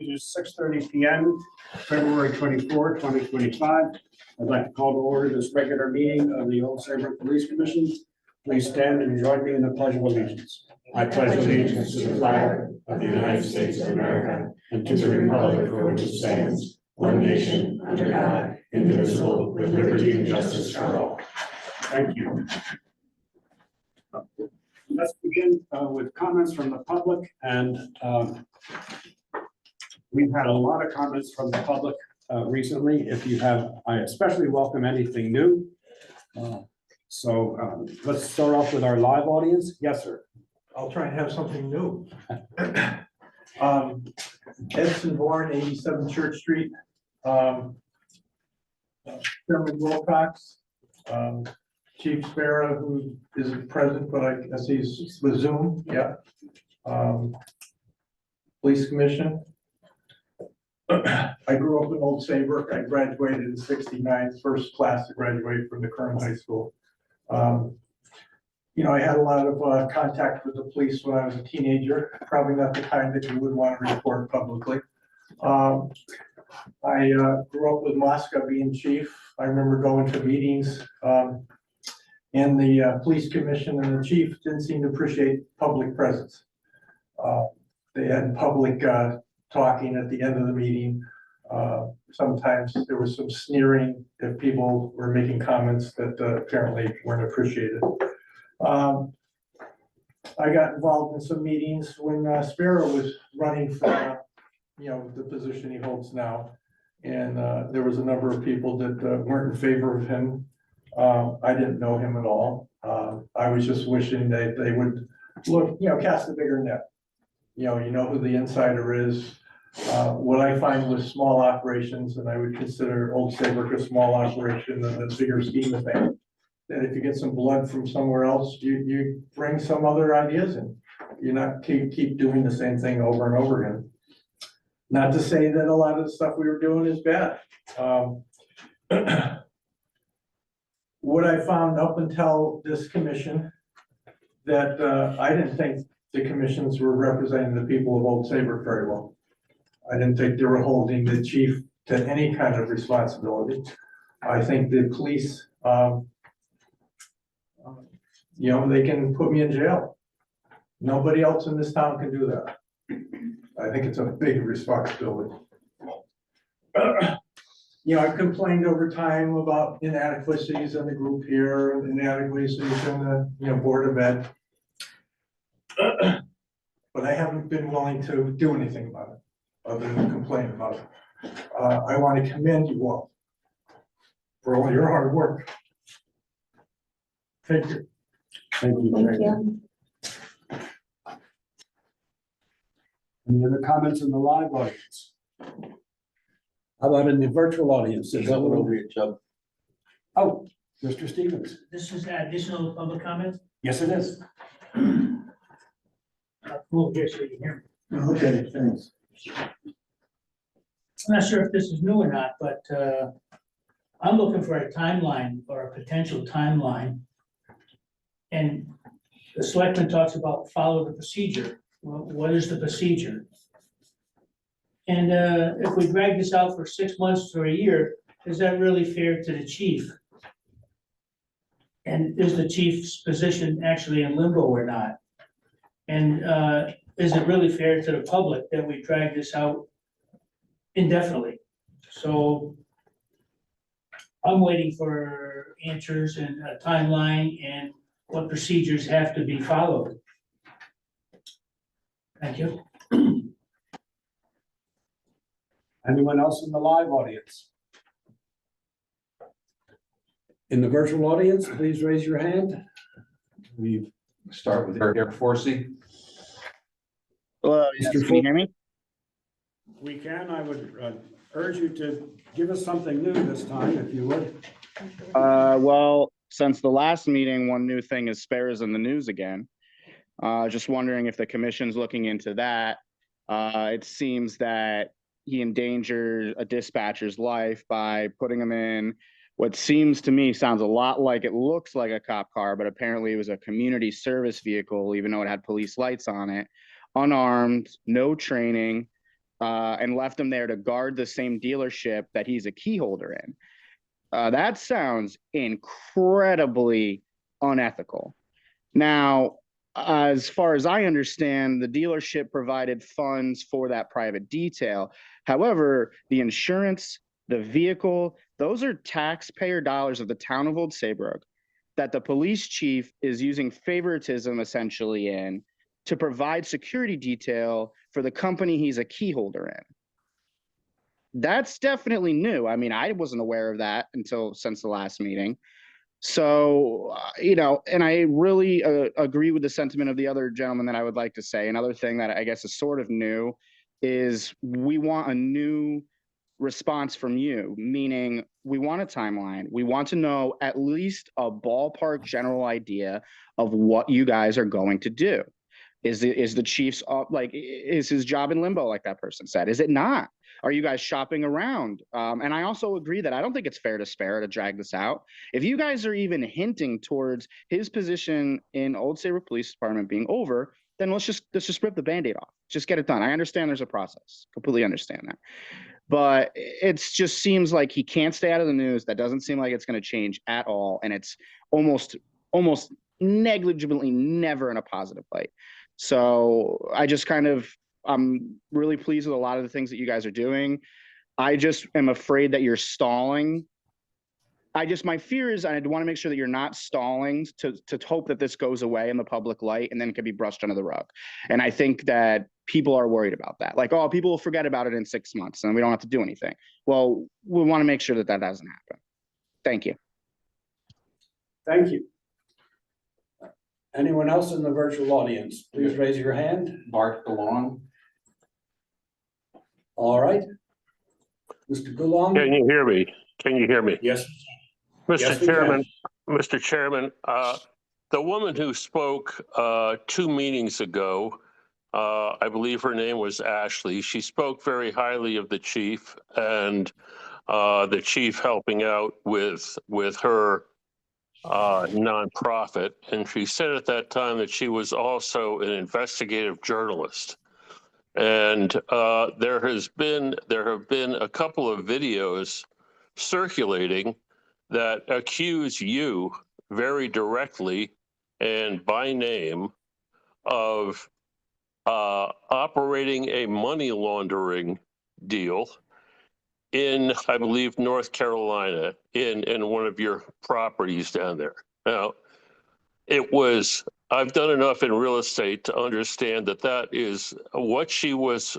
It is 6:30 p.m., February 24, 2025. I'd like to call to order this regular meeting of the Old Saybrook Police Commission. Please stand and join me in the Pledge of Allegiance. I pledge allegiance to the flag of the United States of America and to the republic for which it stands, one nation, under God, indivisible, with liberty and justice for all. Thank you. Let's begin with comments from the public, and we've had a lot of comments from the public recently. If you have, I especially welcome anything new. Let's start off with our live audience. Yes, sir. I'll try and have something new. Edson Bourne, 87 Church Street. Chairman Wilcox, Chief Sparrow, who isn't present, but I guess he's with Zoom, yeah. Police Commission. I grew up in Old Saybrook. I graduated in '69, first class to graduate from the current high school. You know, I had a lot of contact with the police when I was a teenager, probably not the kind that you would want to report publicly. I grew up with Mosca being chief. I remember going to meetings and the police commission and the chief didn't seem to appreciate public presence. They had public talking at the end of the meeting. Sometimes there was some sneering if people were making comments that apparently weren't appreciated. I got involved in some meetings when Sparrow was running for, the position he holds now. And there was a number of people that weren't in favor of him. I didn't know him at all. I was just wishing that they would look, cast a bigger net. You know who the insider is. What I find with small operations, and I would consider Old Saybrook a small operation in the bigger scheme of things, that if you get some blood from somewhere else, you bring some other ideas in. You're not keep doing the same thing over and over again. Not to say that a lot of the stuff we were doing is bad. What I found up until this commission, that I didn't think the commissions were representing the people of Old Saybrook very well. I didn't think they were holding the chief to any kind of responsibility. I think the police, they can put me in jail. Nobody else in this town can do that. I think it's a big responsibility. I've complained over time about inadequacies in the group here, and inadequacies in the Board of Ed. But I haven't been willing to do anything about it, other than complain about it. I want to commend you all for all your hard work. Thank you. Thank you. Thank you. Any other comments in the live audience? How about in the virtual audience? Is that what over here, Chubb? Oh, Mr. Stevens. This is additional public comment. Yes, it is. Move here so you can hear me. Okay, thanks. I'm not sure if this is new or not, but I'm looking for a timeline or a potential timeline. And the selectman talks about follow the procedure. Well, what is the procedure? And if we drag this out for 6 months to a year, is that really fair to the chief? And is the chief's position actually in limbo or not? And is it really fair to the public that we drag this out indefinitely? So I'm waiting for answers and a timeline and what procedures have to be followed. Thank you. Anyone else in the live audience? In the virtual audience, please raise your hand. We Start with Eric Forsey. Hello, yes, can you hear me? We can. I would urge you to give us something new this time, if you would. Well, since the last meeting, one new thing is spares in the news again. Just wondering if the commission's looking into that. It seems that he endangered a dispatcher's life by putting him in what seems to me sounds a lot like, it looks like a cop car, but apparently it was a community service vehicle, even though it had police lights on it, unarmed, no training. and left him there to guard the same dealership that he's a key holder in. That sounds incredibly unethical. Now, as far as I understand, the dealership provided funds for that private detail. However, the insurance, the vehicle, those are taxpayer dollars of the town of Old Saybrook that the police chief is using favoritism essentially in to provide security detail for the company he's a key holder in. That's definitely new. I mean, I wasn't aware of that since the last meeting. So, and I really agree with the sentiment of the other gentleman that I would like to say. Another thing that I guess is sort of new is we want a new response from you, meaning we want a timeline. We want to know at least a ballpark general idea of what you guys are going to do. Is the Chiefs is his job in limbo, like that person said? Is it not? Are you guys shopping around? And I also agree that I don't think it's fair to Spera to drag this out. If you guys are even hinting towards his position in Old Saybrook Police Department being over, then let's just rip the Band-Aid off. Just get it done. I understand there's a process. Completely understand that. But it just seems like he can't stay out of the news. That doesn't seem like it's going to change at all. And it's almost negligibly never in a positive light. So I'm really pleased with a lot of the things that you guys are doing. I just am afraid that you're stalling. My fear is I want to make sure that you're not stalling to hope that this goes away in the public light and then it can be brushed under the rug. And I think that people are worried about that. Like, oh, people will forget about it in 6 months and we don't have to do anything. Well, we want to make sure that that doesn't happen. Thank you. Thank you. Anyone else in the virtual audience, please raise your hand. Bart DeLong. All right. Mr. Coulon? Can you hear me? Can you hear me? Yes. Mr. Yes, we Chairman, Mr. Chairman, the woman who spoke 2 meetings ago, I believe her name was Ashley. She spoke very highly of the chief and the chief helping out with her nonprofit. And she said at that time that she was also an investigative journalist. And there have been a couple of videos circulating that accuse you very directly and by name of operating a money laundering deal in, I believe, North Carolina, in one of your properties down there. Now, I've done enough in real estate to understand that that is what she was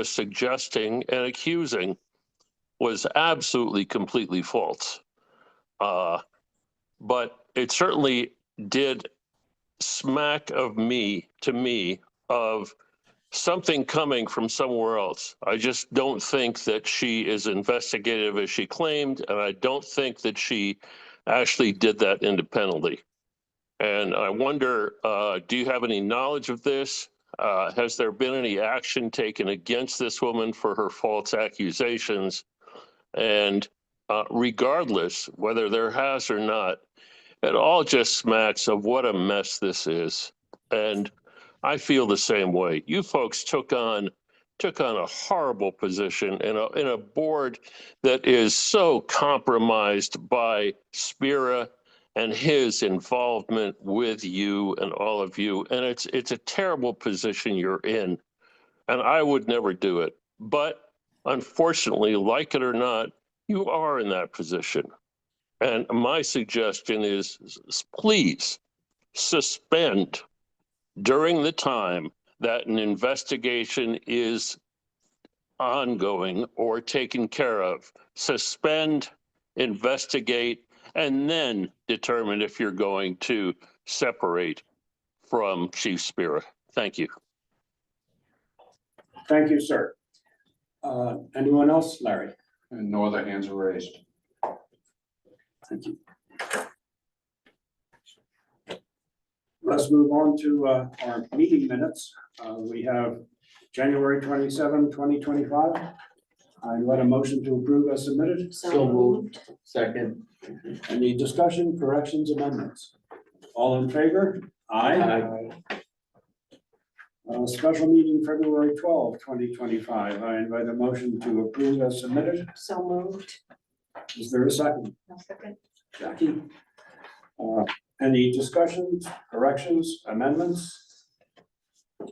suggesting and accusing was absolutely, completely false. But it certainly did smack to me of something coming from somewhere else. I just don't think that she is investigative as she claimed, and I don't think that she actually did that independently. And I wonder, do you have any knowledge of this? Has there been any action taken against this woman for her false accusations? And regardless, whether there has or not, it all just smacks of what a mess this is. And I feel the same way. You folks took on a horrible position in a board that is so compromised by Spera and his involvement with you and all of you. And it's a terrible position you're in. And I would never do it. But unfortunately, like it or not, you are in that position. And my suggestion is, please suspend during the time that an investigation is ongoing or taken care of. Suspend, investigate, and then determine if you're going to separate from Chief Spera. Thank you. Thank you, sir. Anyone else, Larry? And no other hands are raised. Thank you. Let's move on to our meeting minutes. We have January 27, 2025. I let a motion to approve as submitted. So moved. Second. Any discussion, corrections, amendments? All in favor? Aye. Special meeting February 12, 2025. I invite a motion to approve as submitted. So moved. Is there a second? No second. Jackie? Any discussions, corrections, amendments?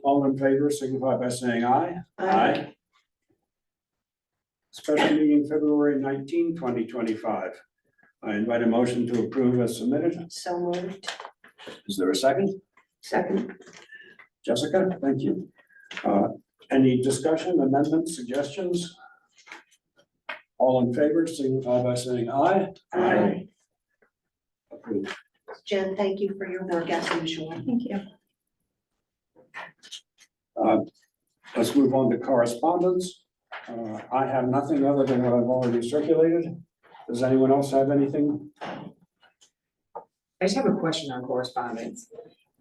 All in favor signify by saying aye. Aye. Special meeting February 19, 2025. I invite a motion to approve as submitted. So moved. Is there a second? Second. Jessica, thank you. Any discussion, amendments, suggestions? All in favor signify by saying aye. Aye. Approved. Jen, thank you for your work as usual. Thank you. Let's move on to correspondence. I have nothing other than what I've already circulated. Does anyone else have anything? I just have a question on correspondence.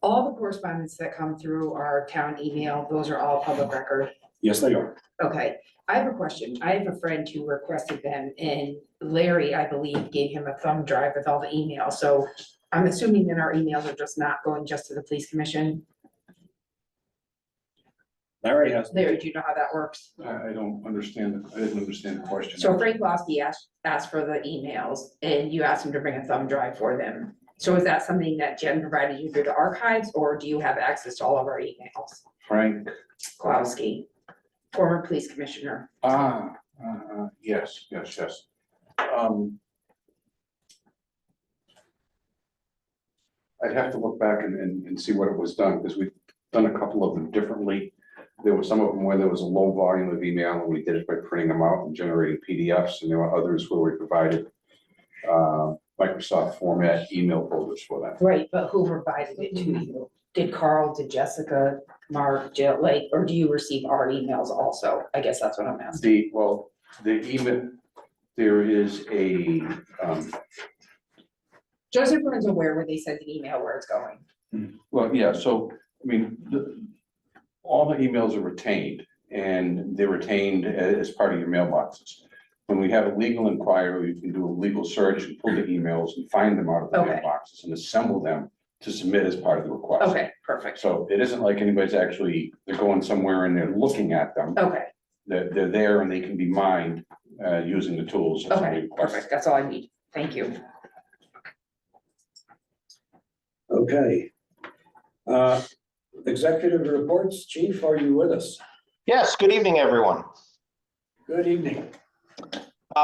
All the correspondence that come through our town email, those are all public record. Yes, they are. Okay, I have a question. I have a friend who requested them and Larry, I believe, gave him a thumb drive with all the emails. So I'm assuming that our emails are just not going just to the police commission. Larry has. Larry, do you know how that works? I don't understand, I didn't understand the question. So Frank Losky asked for the emails and you asked him to bring a thumb drive for them. So is that something that Jen provided you through the archives, or do you have access to all of our emails? Frank, Klowski, former police commissioner. yes. I'd have to look back and see what it was done, because we've done a couple of them differently. There were some of them where there was a low volume of email and we did it by printing them out and generating PDFs, and there were others where we provided Microsoft format email folders for that. Right, but who provided it to you? Did Carl, did Jessica, Mark, Jill, like, or do you receive our emails also? I guess that's what I'm asking. The email, there is a, Joseph is aware when they send an email where it's going. well, yeah, so, I mean, all the emails are retained, and they're retained as part of your mailboxes. When we have a legal inquiry, you can do a legal search and pull the emails and find them out of the Okay. mailboxes and assemble them to submit as part of the request. Okay, perfect. So it isn't like anybody's actually, they're going somewhere and they're looking at them. Okay, They're there and they can be mined using the tools. that somebody okay, requests. perfect. That's all I need. Thank you. Okay. Executive reports, Chief, are you with us? Yes, good evening, everyone. Good evening.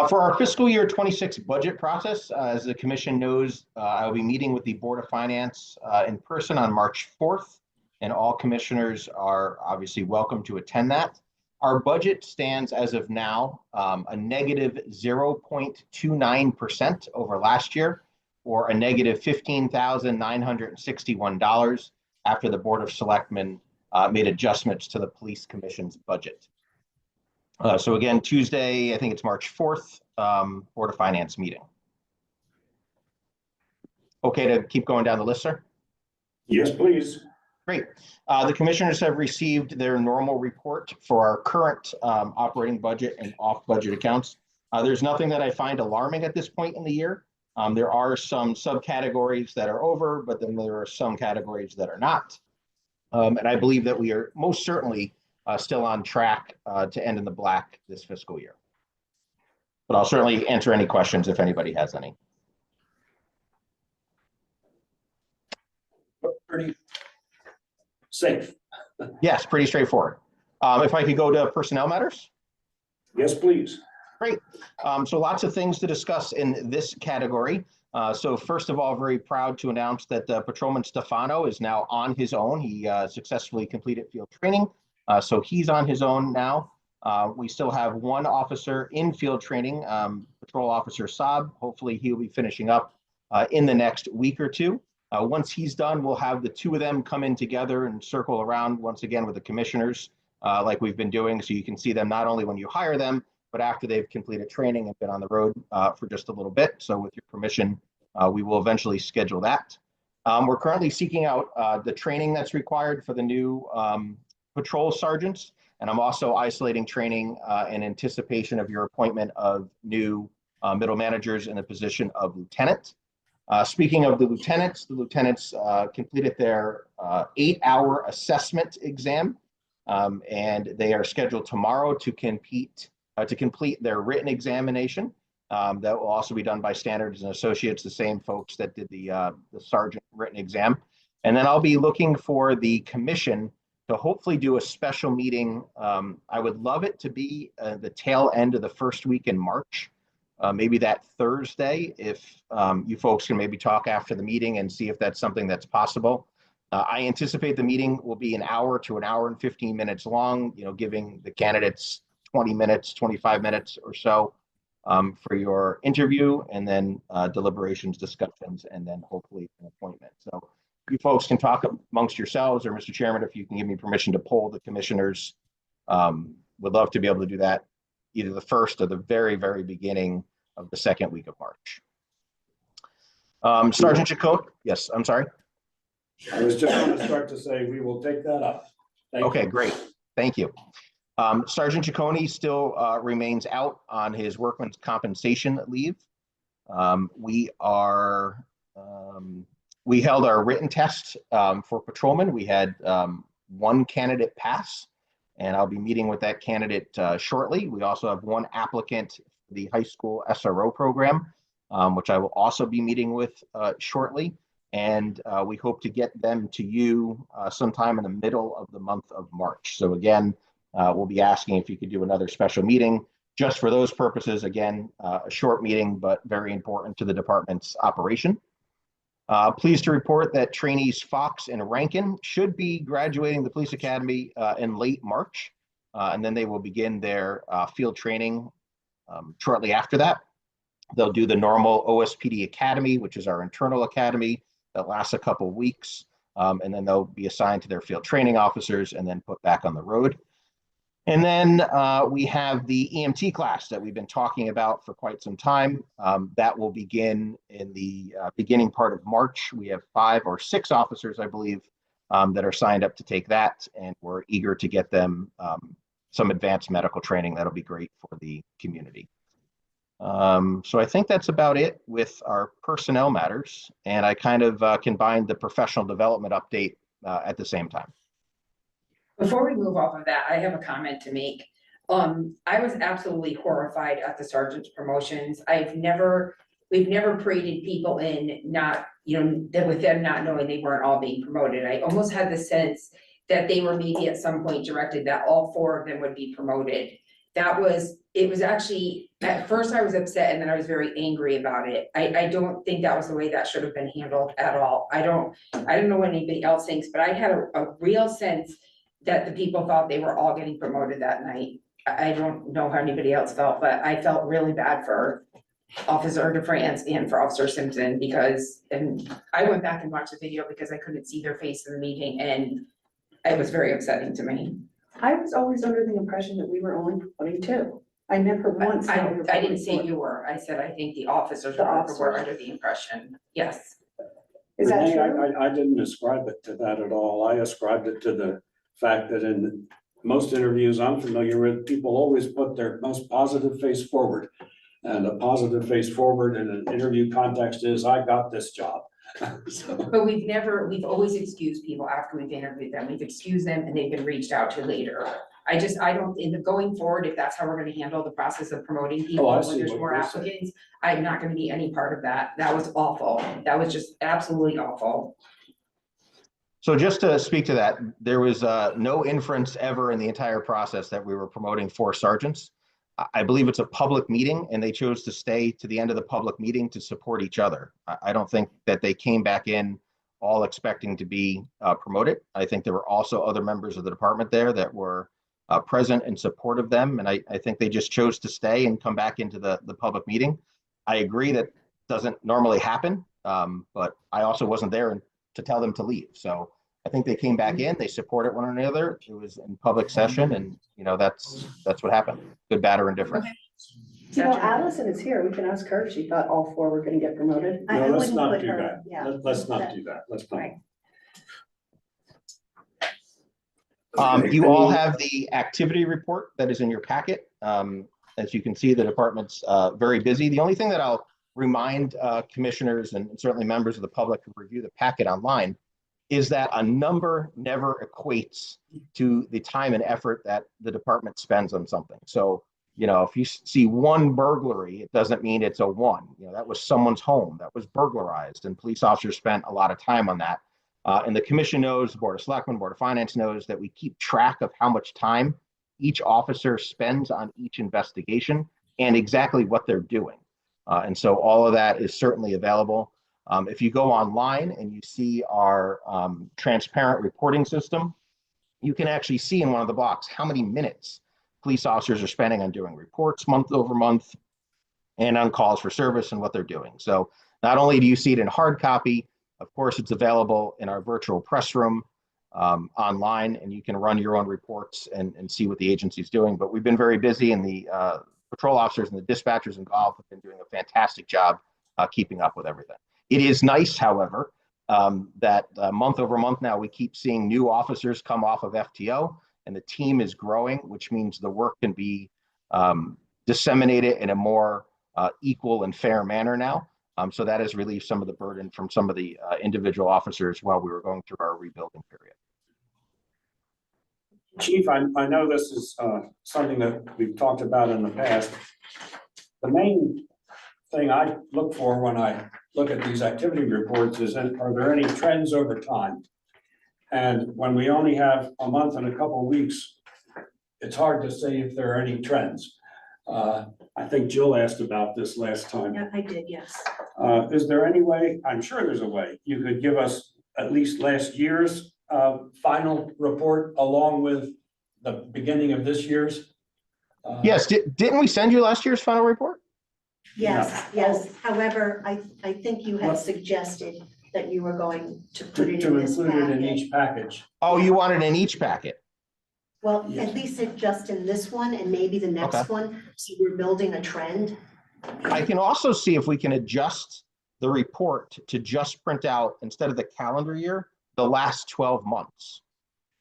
For our fiscal year 26 budget process, as the commission knows, I'll be meeting with the Board of Finance in person on March 4th, and all commissioners are obviously welcome to attend that. Our budget stands as of now a negative 0.29% over last year, or a negative $15,961 after the Board of Selectmen made adjustments to the Police Commission's budget. So again, Tuesday, I think it's March 4th, Board of Finance meeting. Okay to keep going down the list, sir? Yes, please. Great. The commissioners have received their normal report for our current operating budget and off-budget accounts. There's nothing that I find alarming at this point in the year. There are some subcategories that are over, but then there are some categories that are not. And I believe that we are most certainly still on track to end in the black this fiscal year. But I'll certainly answer any questions if anybody has any. Pretty safe. Yes, pretty straightforward. If I could go to personnel matters. Yes, please. Great. So lots of things to discuss in this category. So first of all, very proud to announce that Patrolman Stefano is now on his own. He successfully completed field training. So he's on his own now. We still have one officer in field training, Patrol Officer Saab. Hopefully he'll be finishing up in the next week or two. Once he's done, we'll have the two of them come in together and circle around once again with the commissioners like we've been doing. So you can see them not only when you hire them, but after they've completed training and been on the road for just a little bit. So with your permission, we will eventually schedule that. We're currently seeking out the training that's required for the new patrol sergeants. And I'm also isolating training in anticipation of your appointment of new middle managers in the position of lieutenant. Speaking of the lieutenants completed their 8-hour assessment exam And they are scheduled tomorrow to complete their written examination. That will also be done by Standards and Associates, the same folks that did the sergeant written exam. And then I'll be looking for the commission to hopefully do a special meeting. I would love it to be the tail end of the first week in March, maybe that Thursday, if you folks can maybe talk after the meeting and see if that's something that's possible. I anticipate the meeting will be an hour to an hour and 15 minutes long, giving the candidates 20 minutes, 25 minutes or so for your interview, and then deliberations, discussions, and then hopefully an appointment. So you folks can talk amongst yourselves, or Mr. Chairman, if you can give me permission to poll the commissioners, would love to be able to do that either the first or the very, very beginning of the second week of March. Sergeant Chacon, yes, I'm sorry. I was just going to start to say, we will take that up. Thank Okay, you. great. Thank you. Sergeant Ciccone still remains out on his workman's compensation leave. We held our written test for patrolmen. We had one candidate pass, and I'll be meeting with that candidate shortly. We also have one applicant for the high school SRO program, which I will also be meeting with shortly. And we hope to get them to you sometime in the middle of the month of March. So again, we'll be asking if you could do another special meeting just for those purposes. Again, a short meeting, but very important to the department's operation. Pleased to report that trainees Fox and Rankin should be graduating the police academy in late March, and then they will begin their field training shortly after that. They'll do the normal OSPD academy, which is our internal academy that lasts a couple of weeks, and then they'll be assigned to their field training officers and then put back on the road. And then we have the EMT class that we've been talking about for quite some time. That will begin in the beginning part of March. We have 5 or 6 officers, I believe, that are signed up to take that, and we're eager to get them some advanced medical training. That'll be great for the community. So I think that's about it with our personnel matters, and I kind of combined the professional development update at the same time. Before we move off of that, I have a comment to make. I was absolutely horrified at the sergeant's promotions. we've never paraded people in, with them not knowing they weren't all being promoted. I almost had the sense that they were maybe at some point directed that all 4 of them would be promoted. It was actually, at first I was upset and then I was very angry about it. I don't think that was the way that should have been handled at all. I don't know what anybody else thinks, but I had a real sense that the people thought they were all getting promoted that night. I don't know how anybody else felt, but I felt really bad for Officer DeFrance and for Officer Simpson and I went back and watched the video because I couldn't see their face in the meeting, and it was very upsetting to me. I was always under the impression that we were only promoting 2. I never once. I didn't say you were. I said I think the officers were under the impression. Yes. Is that Renee, true? I didn't ascribe it to that at all. I ascribed it to the fact that in most interviews I'm familiar with, people always put their most positive face forward. And a positive face forward in an interview context is, I got this job. But we've always excused people after we've interviewed them. We've excused them and they've been reached out to later. I don't, in the going forward, if that's how we're gonna handle the process of promoting people when there's more applicants, I'm not gonna be any part of that. That was awful. That was just absolutely awful. So just to speak to that, there was no inference ever in the entire process that we were promoting 4 sergeants. I believe it's a public meeting and they chose to stay to the end of the public meeting to support each other. I don't think that they came back in all expecting to be promoted. I think there were also other members of the department there that were present in support of them. And I think they just chose to stay and come back into the public meeting. I agree that doesn't normally happen, but I also wasn't there to tell them to leave. So I think they came back in, they supported one another. It was in public session, and that's what happened. Good, bad, or indifferent. Allison is here. We can ask her if she thought all 4 were gonna get promoted. No, let's not do that. Yeah. Let's not do that. Let's not. Right. You all have the activity report that is in your packet. As you can see, the department's very busy. The only thing that I'll remind commissioners and certainly members of the public who review the packet online is that a number never equates to the time and effort that the department spends on something. So, if you see one burglary, it doesn't mean it's a one. That was someone's home that was burglarized, and police officers spent a lot of time on that. And the commission knows, the Board of Selectmen, Board of Finance knows that we keep track of how much time each officer spends on each investigation and exactly what they're doing. And so all of that is certainly available. If you go online and you see our transparent reporting system, you can actually see in one of the blocks how many minutes police officers are spending on doing reports month over month and on calls for service and what they're doing. So not only do you see it in hard copy, of course, it's available in our virtual press room online, and you can run your own reports and see what the agency's doing. But we've been very busy, and the patrol officers and the dispatchers involved have been doing a fantastic job keeping up with everything. It is nice, however, that month over month now we keep seeing new officers come off of FTO, and the team is growing, which means the work can be disseminated in a more equal and fair manner now. So that has relieved some of the burden from some of the individual officers while we were going through our rebuilding period. Chief, I know this is something that we've talked about in the past. The main thing I look for when I look at these activity reports is, are there any trends over time? And when we only have a month and a couple of weeks, it's hard to say if there are any trends. I think Jill asked about this last time. Yeah, I did, yes. Is there any way, I'm sure there's a way, you could give us at least last year's final report along with the beginning of this year's? Yes, didn't we send you last year's final report? Yes, yes. However, I think you had suggested that you were going to put it in this To include it in packet. each package. Oh, you want it in each packet? Well, Yes. at least it just in this one and maybe the next Okay. one, so we're building a trend. I can also see if we can adjust the report to just print out, instead of the calendar year, the last 12 months.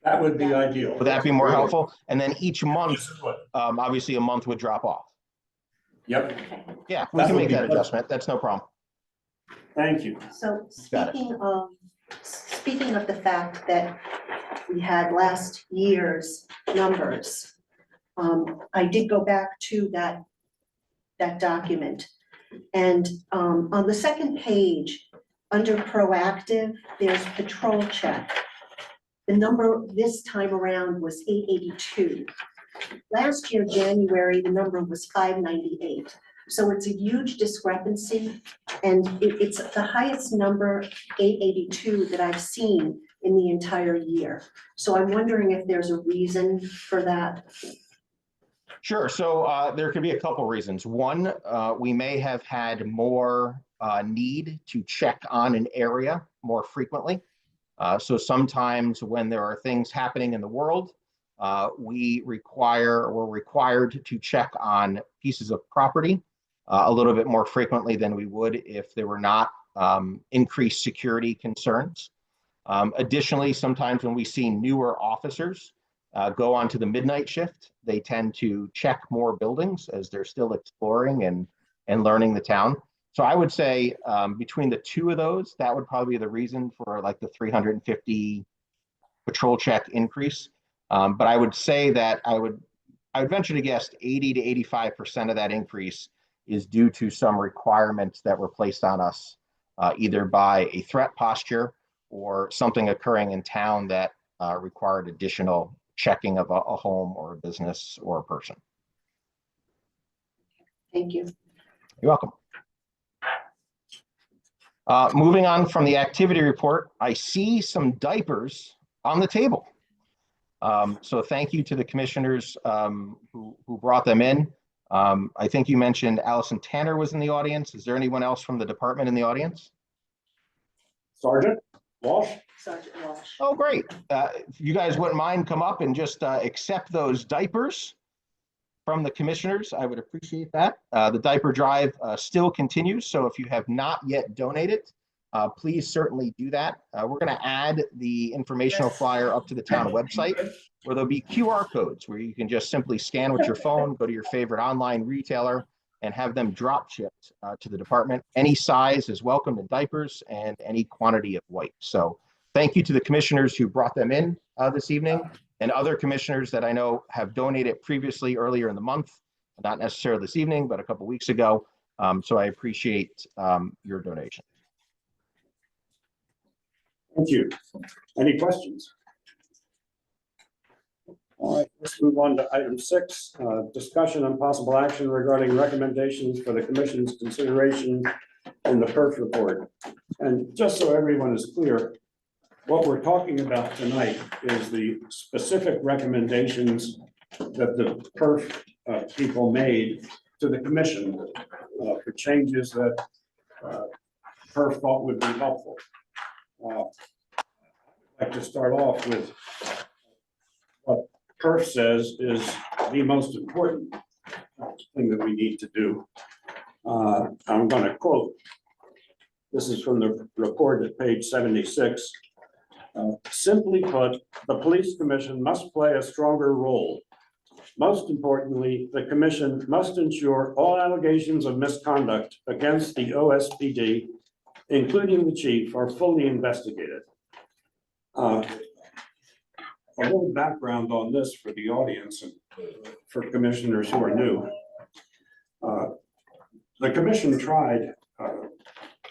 That would be ideal. Would that be more helpful? And then each month, Yes, it would. obviously a month would drop off. Yep, Okay. Yeah, we That can would make be that good. adjustment. That's no problem. Mm-hmm. thank you. So Got it. speaking of the fact that we had last year's numbers, I did go back to that document. And on the second page, under proactive, there's patrol check. The number this time around was 882. Last year, January, the number was 598. So it's a huge discrepancy, and it's the highest number, 882, that I've seen in the entire year. So I'm wondering if there's a reason for that. Sure. So there could be a couple reasons. One, we may have had more need to check on an area more frequently. So sometimes when there are things happening in the world, we're required to check on pieces of property a little bit more frequently than we would if there were not increased security concerns. Additionally, sometimes when we see newer officers go onto the midnight shift, they tend to check more buildings as they're still exploring and learning the town. So I would say between the two of those, that would probably be the reason for like the 350 patrol check increase. But I would say that I would venture to guess 80 to 85% of that increase is due to some requirements that were placed on us either by a threat posture or something occurring in town that required additional checking of a home or a business or a person. Thank you. You're welcome. Moving on from the activity report, I see some diapers on the table. So thank you to the commissioners who brought them in. I think you mentioned Allison Tanner was in the audience. Is there anyone else from the department in the audience? Sergeant Walsh? Sergeant Walsh. Oh, great. If you guys wouldn't mind, come up and just accept those diapers from the commissioners, I would appreciate that. The diaper drive still continues, so if you have not yet donated, please certainly do that. We're going to add the informational flyer up to the town website, where there'll be QR codes where you can just simply scan with your phone, go to your favorite online retailer, and have them drop shipped to the department. Any size is welcome in diapers and any quantity of wipes. So Thank you to the commissioners who brought them in this evening, and other commissioners that I know have donated previously earlier in the month, not necessarily this evening, but a couple weeks ago. So I appreciate your donation. Thank you. Any questions? All right, let's move on to item 6, discussion and possible action regarding recommendations for the commission's consideration in the PERF report. And just so everyone is clear, what we're talking about tonight is the specific recommendations that the PERF people made to the commission for changes that PERF thought would be helpful. I'd like to start off with what PERF says is the most important thing that we need to do. I'm going to quote. This is from the report at page 76. Simply put, the police commission must play a stronger role. Most importantly, the commission must ensure all allegations of misconduct against the OSPD, including the chief, are fully investigated. A little background on this for the audience and for commissioners who are new. The commission tried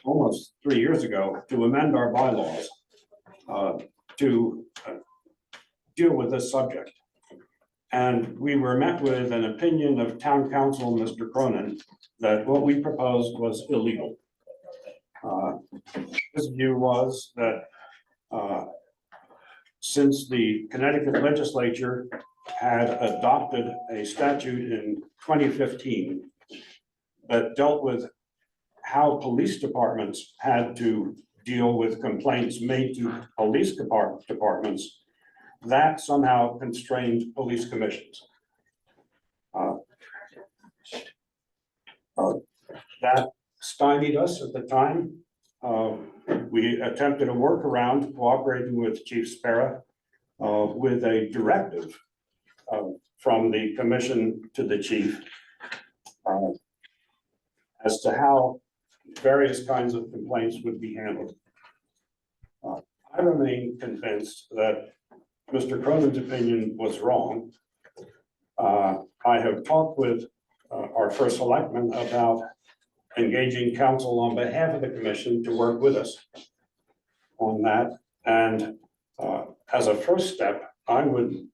almost 3 years ago to amend our bylaws to deal with this subject. And we were met with an opinion of town council, Mr. Cronin, that what we proposed was illegal. His view was that since the Connecticut legislature had adopted a statute in 2015 that dealt with how police departments had to deal with complaints made to police departments, that somehow constrained police commissions. That stymied us at the time. We attempted a workaround cooperating with Chief Spera with a directive from the commission to the chief as to how various kinds of complaints would be handled. I remain convinced that Mr. Cronin's opinion was wrong. I have talked with our first selectman about engaging counsel on behalf of the commission to work with us on that. And as a first step, I would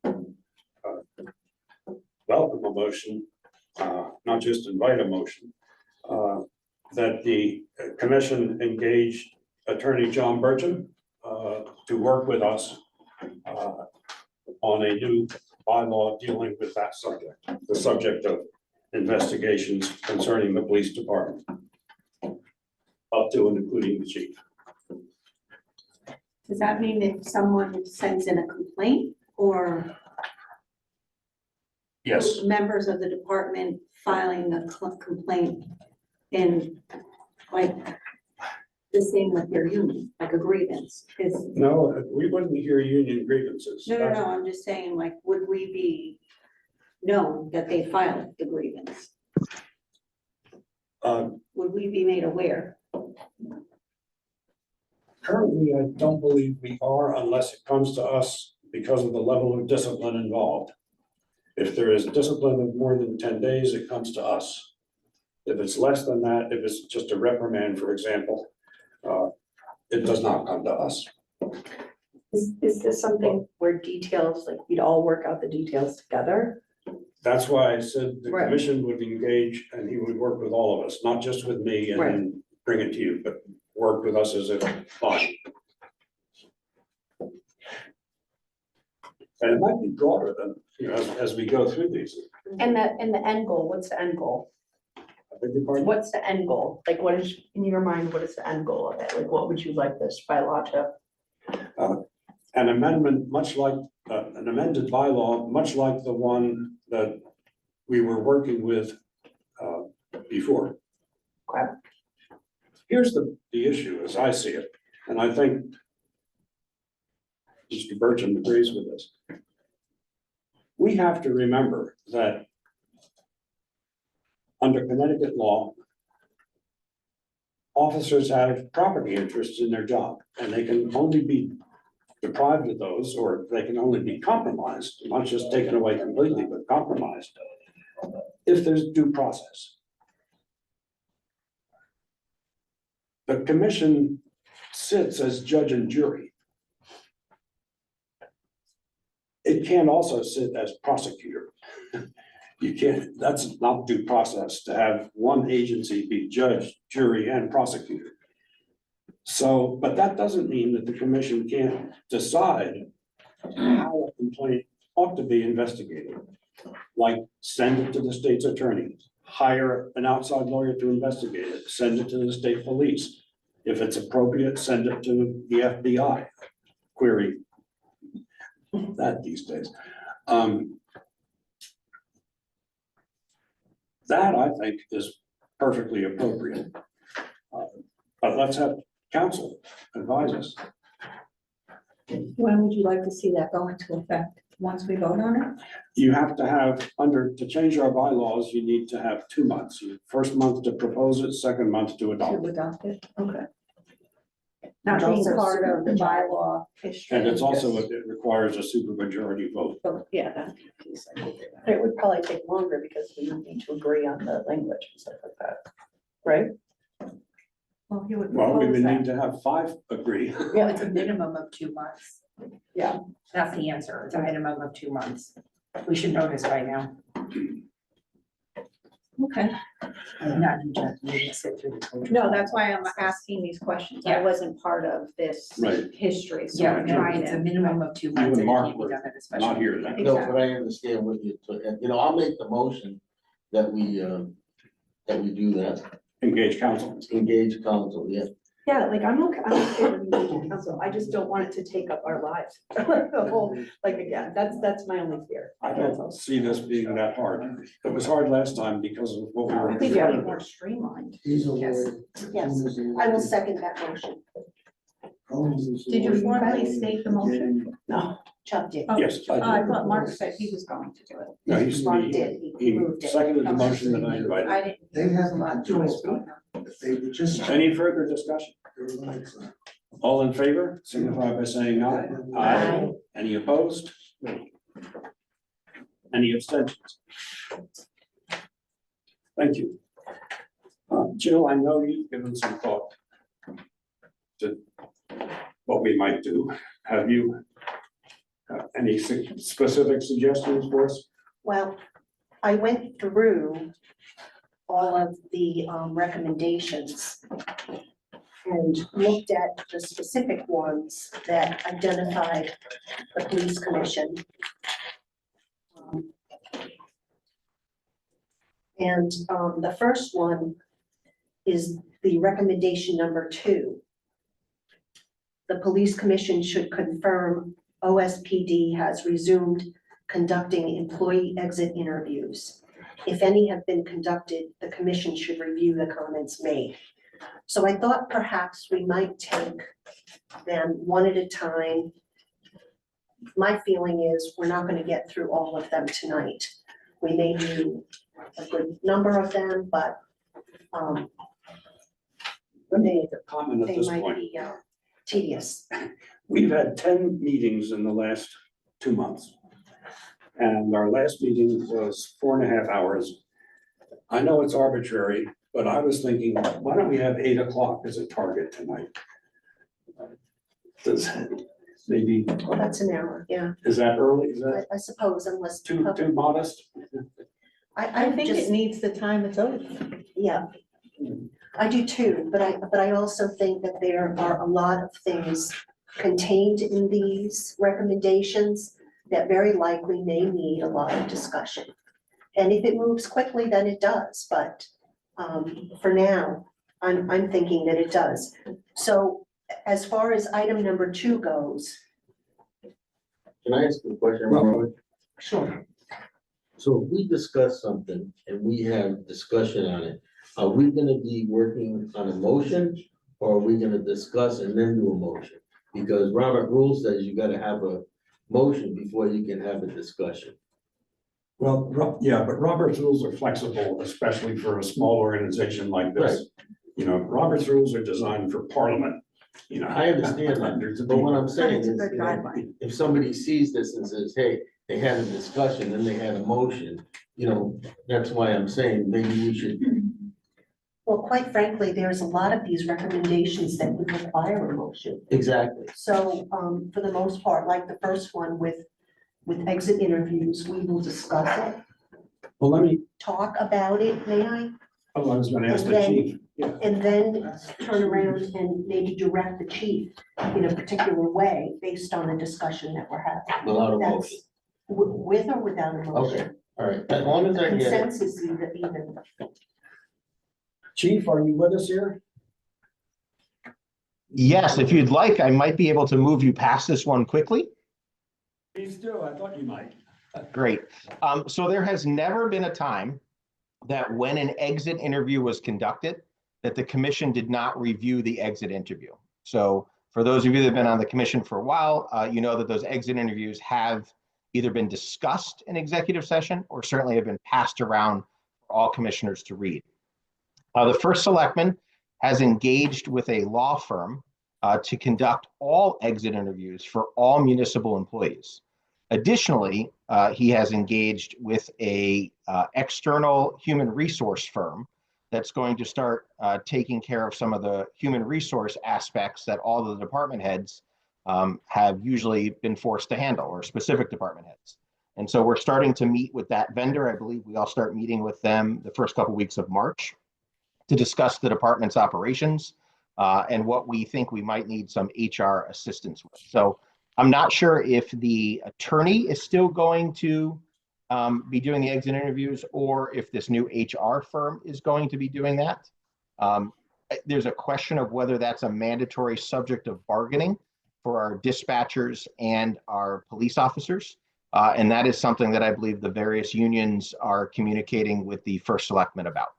welcome a motion, not just invite a motion, that the commission engage Attorney John Burcham to work with us on a new bylaw dealing with that subject, the subject of investigations concerning the police department, up to and including the chief. Does that mean if someone sends in a complaint or Yes, members of the department filing a complaint in like the same with their union, like a grievance? Is, no, we wouldn't hear union grievances. no, I'm just saying, like, would we be known that they filed the grievance? Would we be made aware? Currently, I don't believe we are unless it comes to us because of the level of discipline involved. If there is discipline of more than 10 days, it comes to us. If it's less than that, if it's just a reprimand, for example, it does not come to us. Is this something where details, like we'd all work out the details together? That's why I said the Right. commission would engage and he would work with all of us, not just with me and then bring it to you, but work with us as a body. And it might be broader than, you know, as we go through these. And the end goal, what's the end goal? I beg your pardon? What's the end goal? Like, what is, in your mind, what is the end goal of it? Like, what would you like this bylaw to? An amendment, much like, an amended bylaw, much like the one that we were working with before. Okay. Here's the issue as I see it, and I think Mr. Burcham agrees with this. We have to remember that under Connecticut law, officers have property interests in their job, and they can only be deprived of those, or they can only be compromised, not just taken away completely, but compromised, if there's due process. The commission sits as judge and jury. It can also sit as prosecutor. You can't, that's not due process to have one agency be judge, jury, and prosecutor. So, but that doesn't mean that the commission can't decide how a complaint ought to be investigated. Like send it to the state's attorney, hire an outside lawyer to investigate it, send it to the state police. If it's appropriate, send it to the FBI. Query that these days. That I think is perfectly appropriate. But let's have counsel advise us. When would you like to see that go into effect? Once we vote on it? You have to have, to change our bylaws, you need to have 2 months. First month to propose it, second month to adopt To it. adopt it, okay. And Not being also part of the bylaw history. And it's also, just- it requires a supermajority vote. So, yeah, that piece I agree with. It would probably take longer because we would need to agree on the language and stuff like that, right? Well, he would Well, we propose would need that. to have 5 agree. Well, it's a minimum of 2 months. Yeah. That's the answer. It's a minimum of 2 months. We should know this by now. Okay. Not you, Jeff, you just sit through the whole- No, that's why I'm asking these questions. I Yeah. wasn't part of this Right. history, so Yeah, I'm no, trying it's a to. minimum of 2 You months. and and it Mark can't be were done at a special Not here meeting. then. No, but I understand what you, I'll make the motion that we do that, Engage counsel. engage council, yeah. Yeah, like I'm okay with engaging council. I just don't want it to take up our lives. The whole, like, again, that's my only fear. I don't see this being that hard. It was hard last time because of what we were. I think it'll be more streamlined. Yes, yes, I will second that motion. Did you formally state the motion? No, Chuck did. Oh, Yes, I did. I thought Mark said he was going to do it. No, he's, Mark he, did, he moved it. seconded the motion that I invited. I didn't. They have not choice, if they would just. Any further discussion? All in favor, signify by saying aye. Aye. Any opposed? Any abstentions? Thank you. Jill, I know you've given some thought to what we might do. Have you any specific suggestions for us? Well, I went through all of the recommendations and looked at the specific ones that identified the police commission. And the first one is the recommendation number 2. The police commission should confirm OSPD has resumed conducting employee exit interviews. If any have been conducted, the commission should review the comments made. So I thought perhaps we might take them one at a time. My feeling is we're not going to get through all of them tonight. We may do a good number of them, but Let me make a comment at they this might point. be tedious. We've had 10 meetings in the last 2 months. And our last meeting was 4.5 hours. I know it's arbitrary, but I was thinking, why don't we have 8 o'clock as a target tonight? Does maybe, Well, that's an hour, yeah, is that early? Is that I suppose unless. too modest? I think just, it needs the time it's open. yeah. I do too, but I also think that there are a lot of things contained in these recommendations that very likely may need a lot of discussion. And if it moves quickly, then it does, but for now, I'm thinking that it does. So as far as item number 2 goes. Can I ask a question, Robert? Sure. So if we discuss something and we have discussion on it, are we gonna be working on a motion? Or are we gonna discuss and then do a motion? Because Robert Rule says you gotta have a motion before you can have a discussion. Well, yeah, but Robert's rules are flexible, especially for a small organization like this. You know, Robert's rules are designed for Parliament, you know. I understand Hundreds that, of but what people. I'm saying it's a is, good you know, guideline. if somebody sees this and says, hey, they had a discussion, then they had a motion, you know, that's why I'm saying maybe we should. Well, quite frankly, there's a lot of these recommendations that would require a motion. Exactly. So, for the most part, like the first one with exit interviews, we will discuss it, Well, let me, talk about it, may I? oh, I was gonna ask the And then- chief. Yeah. And then turn around and maybe direct the chief in a particular way based on the discussion that we're having. Without a That's motion. with or without a Okay, motion. all right, as long as I get it. Consensus even. Chief, are you with us here? Yes, if you'd like, I might be able to move you past this one quickly. Please do, I thought you might. Great. So there has never been a time that when an exit interview was conducted, that the commission did not review the exit interview. So for those of you that have been on the commission for a while, you know that those exit interviews have either been discussed in executive session or certainly have been passed around for all commissioners to read. The first selectman has engaged with a law firm to conduct all exit interviews for all municipal employees. Additionally, he has engaged with a external human resource firm that's going to start taking care of some of the human resource aspects that all the department heads have usually been forced to handle, or specific department heads. And so we're starting to meet with that vendor. I believe we all start meeting with them the first couple weeks of March to discuss the department's operations and what we think we might need some HR assistance with. So I'm not sure if the attorney is still going to be doing the exit interviews or if this new HR firm is going to be doing that. There's a question of whether that's a mandatory subject of bargaining for our dispatchers and our police officers. And that is something that I believe the various unions are communicating with the first selectman about.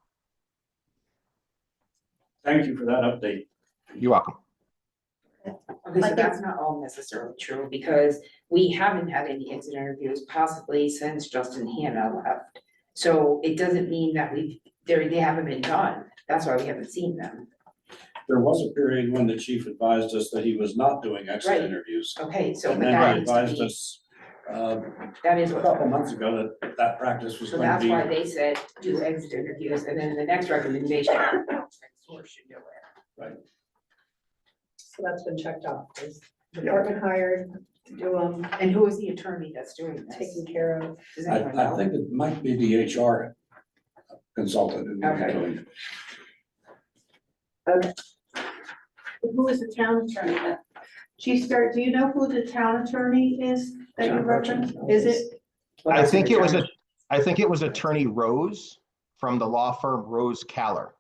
Thank you for that update. You're welcome. Okay, so that's not all necessarily true, because we haven't had any exit interviews possibly since Justin Hanna left. So it doesn't mean that they haven't been done. That's why we haven't seen them. There was a period when the chief advised us that he was not doing exit Right. interviews. Okay, so And but then that he needs to advised be, us that is a what. couple months ago that that practice was So going to that's be. why they said do exit interviews, and then the next recommendation, source should do it. So that's been checked off. Is department hired to do them, And who is the attorney that's doing this? taken care of? Does anyone I know? think it might be the HR consultant. who might be Okay. doing it. Who is the town attorney then? Chief Sparrow, do you know who the town attorney is that you referenced? Is it? I think it was attorney Rose from the law firm Rose Caller.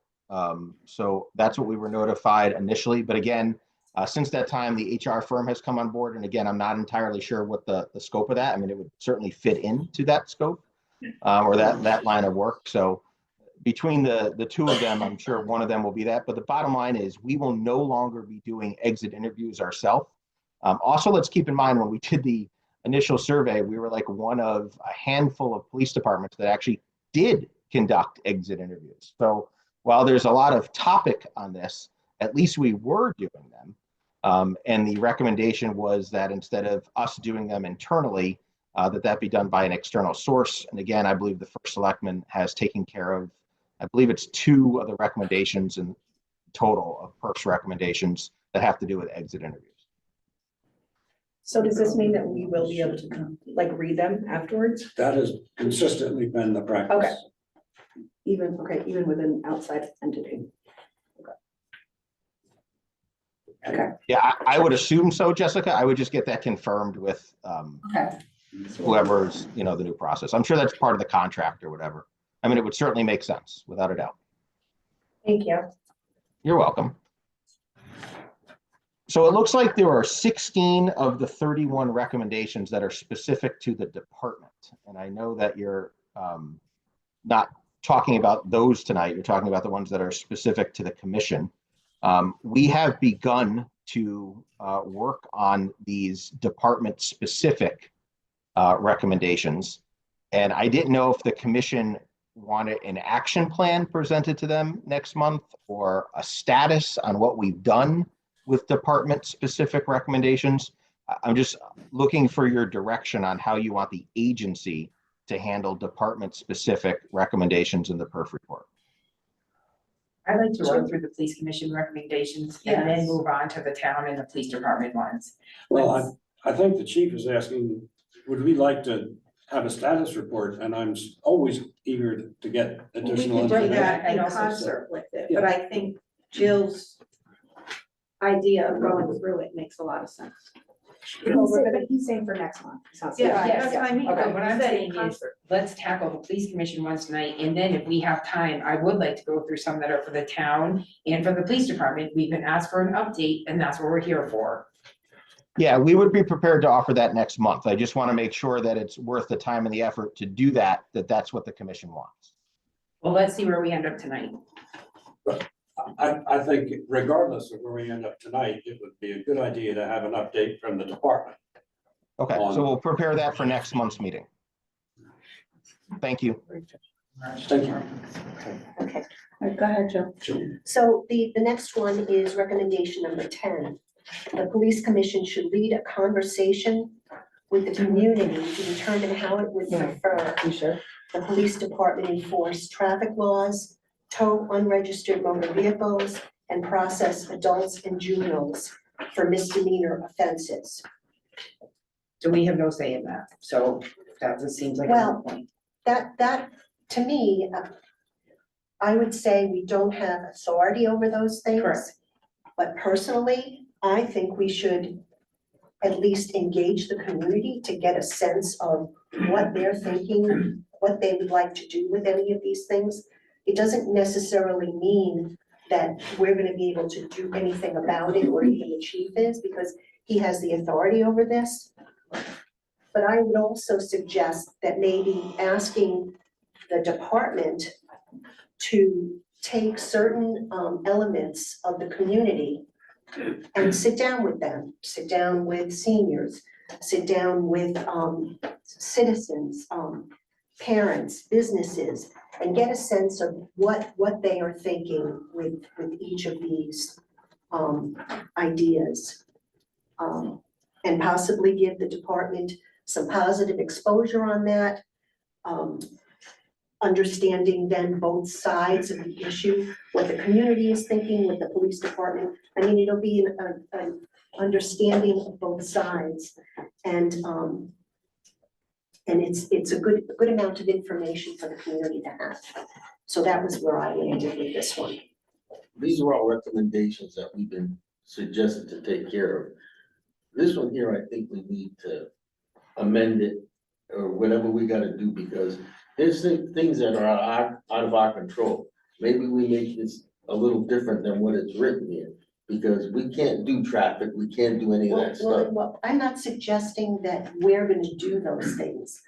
So that's what we were notified initially. But again, since that time, the HR firm has come on board. And again, I'm not entirely sure what the scope of that. I mean, it would certainly fit into that scope or that line of work. So between the two of them, I'm sure one of them will be that. But the bottom line is we will no longer be doing exit interviews ourselves. Also, let's keep in mind when we did the initial survey, we were like one of a handful of police departments that actually did conduct exit interviews. So while there's a lot of topic on this, at least we were doing them. And the recommendation was that instead of us doing them internally, that be done by an external source. And again, I believe the first selectman has taken care of, I believe it's 2 of the recommendations in total of PERS recommendations that have to do with exit interviews. So does this mean that we will be able to like read them afterwards? That has consistently been the practice. Okay. Even with an outside entity? Okay. Yeah, I would assume so, Jessica. I would just get that confirmed with Okay. whoever's, the new process. I'm sure that's part of the contract or whatever. I mean, it would certainly make sense, without a doubt. Thank you. You're welcome. So it looks like there are 16 of the 31 recommendations that are specific to the department. And I know that you're not talking about those tonight. You're talking about the ones that are specific to the commission. We have begun to work on these department-specific recommendations. And I didn't know if the commission wanted an action plan presented to them next month or a status on what we've done with department-specific recommendations. I'm just looking for your direction on how you want the agency to handle department-specific recommendations in the perf report. I like to run through the police commission recommendations and then Yes. move on to the town and the police department ones. Well, I think the chief is asking, would we like to have a status report? And I'm always eager to get We additional can do information. that in And also- concert with it, but I think Jill's idea of going through it makes a lot of sense. But he's saying for next month. Sounds Yeah, good. that's what I mean. Okay, Like what you I'm said, in saying is, concert. let's tackle the police commission ones tonight, and then if we have time, I would like to go through some that are for the town and for the police department. We've been asked for an update, and that's what we're here for. Yeah, we would be prepared to offer that next month. I just want to make sure that it's worth the time and the effort to do that, that's what the commission wants. Well, let's see where we end up tonight. I think regardless of where we end up tonight, it would be a good idea to have an update from the department. Okay, so we'll prepare that for next month's meeting. Thank you. Thank you. Okay. Go ahead, Jill. So the next one is recommendation number 10. The police commission should lead a conversation with the community to determine how it would prefer You sure? the police department enforce traffic laws, tow unregistered motor vehicles, and process adults and juveniles for misdemeanor offenses. So we have no say in that, so that just seems like a Well, moot point. That, to me, I would say we don't have authority over those things. Correct. But personally, I think we should at least engage the community to get a sense of what they're thinking, what they would like to do with any of these things. It doesn't necessarily mean that we're gonna be able to do anything about it, or even the chief is, because he has the authority over this. But I would also suggest that maybe asking the department to take certain elements of the community and sit down with them, sit down with seniors, sit down with citizens, parents, businesses, and get a sense of what they are thinking with each of these ideas. And possibly give the department some positive exposure on that. Understanding then both sides of the issue, what the community is thinking, what the police department, I mean, it'll be an understanding of both sides. And it's a good amount of information for the community to have. So that was where I landed with this one. These are all recommendations that we've been suggested to take care of. This one here, I think we need to amend it or whatever we gotta do, because there's things that are out of our control. Maybe we make this a little different than what it's written here, because we can't do traffic, we can't do any of that stuff. Well, I'm not suggesting that we're gonna do those things.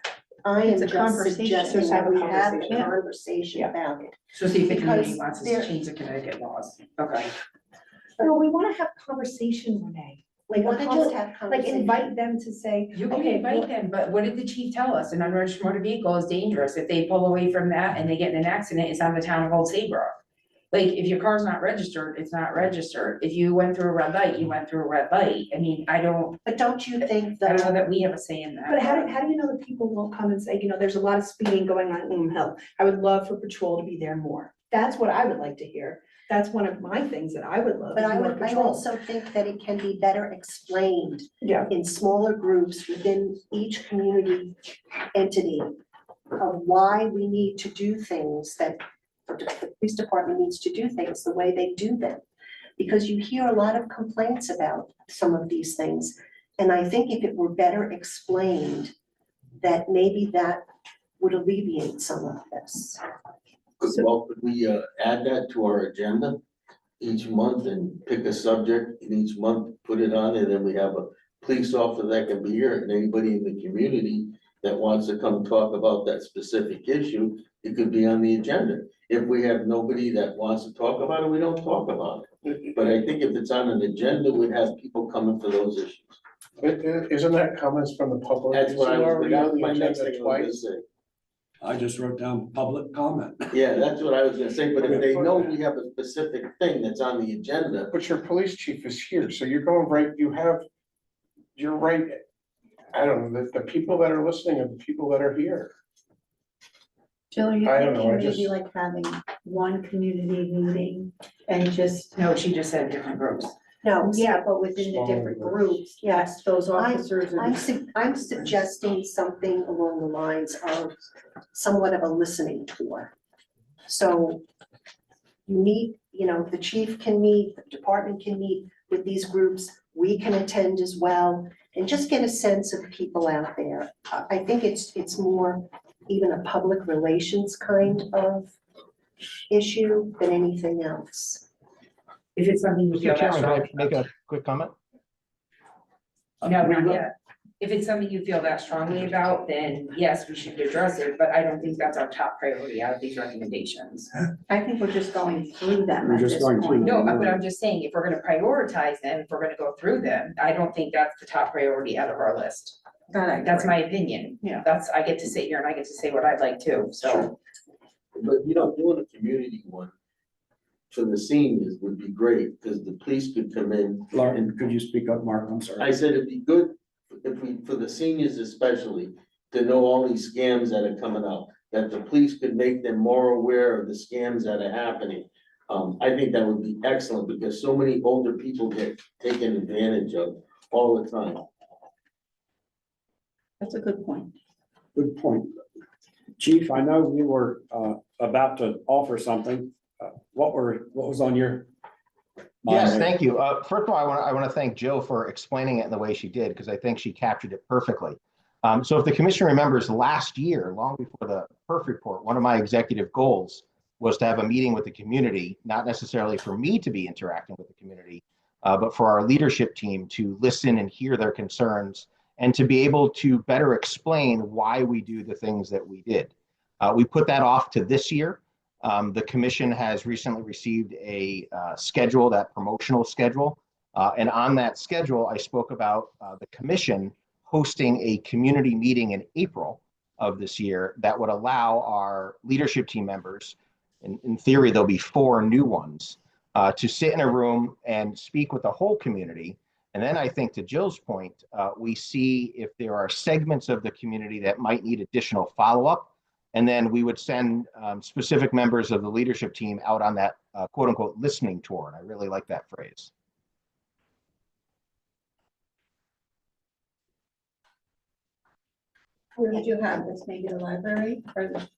I It's am a just conversation. suggesting Just that have a we have a conversation. conversation Yeah. about it. So see if the community Because wants us there- to change the Connecticut laws. Okay. No, we wanna have conversation, Renee. We Like, wanna just have like conversation. invite them to say, You can okay, invite well, them, but what did the chief tell us? An unregistered motor vehicle is dangerous. If they pull away from that and they get in an accident, it's on the town of Old Saybrook. Like, if your car's not registered, it's not registered. If you went through a red light, you went through a red light. I mean, I don't But don't you think know that, that we have a say in that. but how do you know that people won't come and say, there's a lot of speeding going on in William Hill. I would love for patrol to be there more. That's what I would like to hear. That's one of my things that I would love. but is I more would, I patrol. also think that it can be better explained Yeah, in smaller groups within each community entity of why we need to do things that, or the police department needs to do things the way they do them. Because you hear a lot of complaints about some of these things. And I think if it were better explained, that maybe that would alleviate some of this. Well, could we add that to our agenda each month and pick a subject and each month put it on, and then we have a police officer that can be here, and anybody in the community that wants to come talk about that specific issue, it could be on the agenda. If we have nobody that wants to talk about it, we don't talk about it. But I think if it's on an agenda, we'd have people coming for those issues. Isn't that comments from the public? That's what I was, Isn't it already that on was the my next agenda thing I was gonna twice? say. I just wrote down public comment. Yeah, that's what I was gonna say, but if they know we have a specific thing that's on the agenda, But your police chief is here, so you're going right, you're right. I don't know, the people that are listening are the people that are here. Jill, are you I don't know, thinking I maybe just- like having one community meeting and just, No, she just said different groups. No, yeah, but within the different groups, yes, those officers and. I'm suggesting something along the lines of somewhat of a listening tour. So you meet, the chief can meet, the department can meet with these groups, we can attend as well, and just get a sense of people out there. I think it's more even a public relations kind of issue than anything else. If it's something you feel Mr. that Chairman, can I strongly make about. a quick comment? No, not yet. If it's something you feel that strongly about, then yes, we should address it, but I don't think that's our top priority out of these recommendations. I think we're just going through them We're at just this going through point. them. No, but I'm just saying, if we're gonna prioritize them, if we're gonna go through them, I don't think that's the top priority out of our list. That's my opinion. Yeah. I get to sit here and I get to say what I'd like to, so. but doing a community one for the seniors would be great, because the police could come in. Lauren, could you speak up, Mark? I'm sorry. I said it'd be good if we, for the seniors especially, to know all these scams that are coming out, that the police could make them more aware of the scams that are happening. I think that would be excellent, because so many older people get taken advantage of all the time. That's a good point. Good point. Chief, I know you were about to offer something. What was on your mind? Yes, thank you. First of all, I want to thank Jill for explaining it in the way she did, because I think she captured it perfectly. So if the commission remembers, last year, long before the PERF report, one of my executive goals was to have a meeting with the community, not necessarily for me to be interacting with the community, but for our leadership team to listen and hear their concerns and to be able to better explain why we do the things that we did. We put that off to this year. The commission has recently received a schedule, that promotional schedule. And on that schedule, I spoke about the commission hosting a community meeting in April of this year that would allow our leadership team members, in theory, there'll be 4 new ones, to sit in a room and speak with the whole community. And then I think, to Jill's point, we see if there are segments of the community that might need additional follow-up. And then we would send specific members of the leadership team out on that quote unquote listening tour. And I really like that phrase. Where did you have this? Maybe the library or the?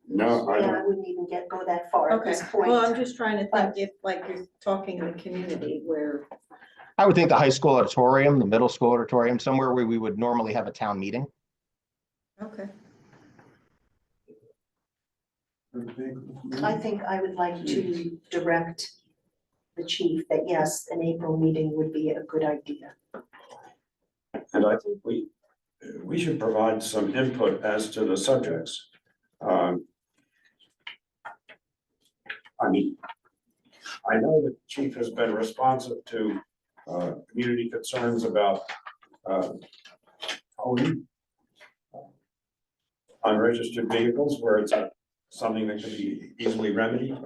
No, I Yeah, don't. I wouldn't even go that far at Okay, this point. well, I'm just trying to think if like you're talking in the community where. I would think the high school auditorium, the middle school auditorium, somewhere where we would normally have a town meeting. Okay. I think I would like to direct the chief that yes, an April meeting would be a good idea. And I think we should provide some input as to the subjects. I mean, I know the chief has been responsive to community concerns about owning unregistered vehicles where it's something that can be easily remedied.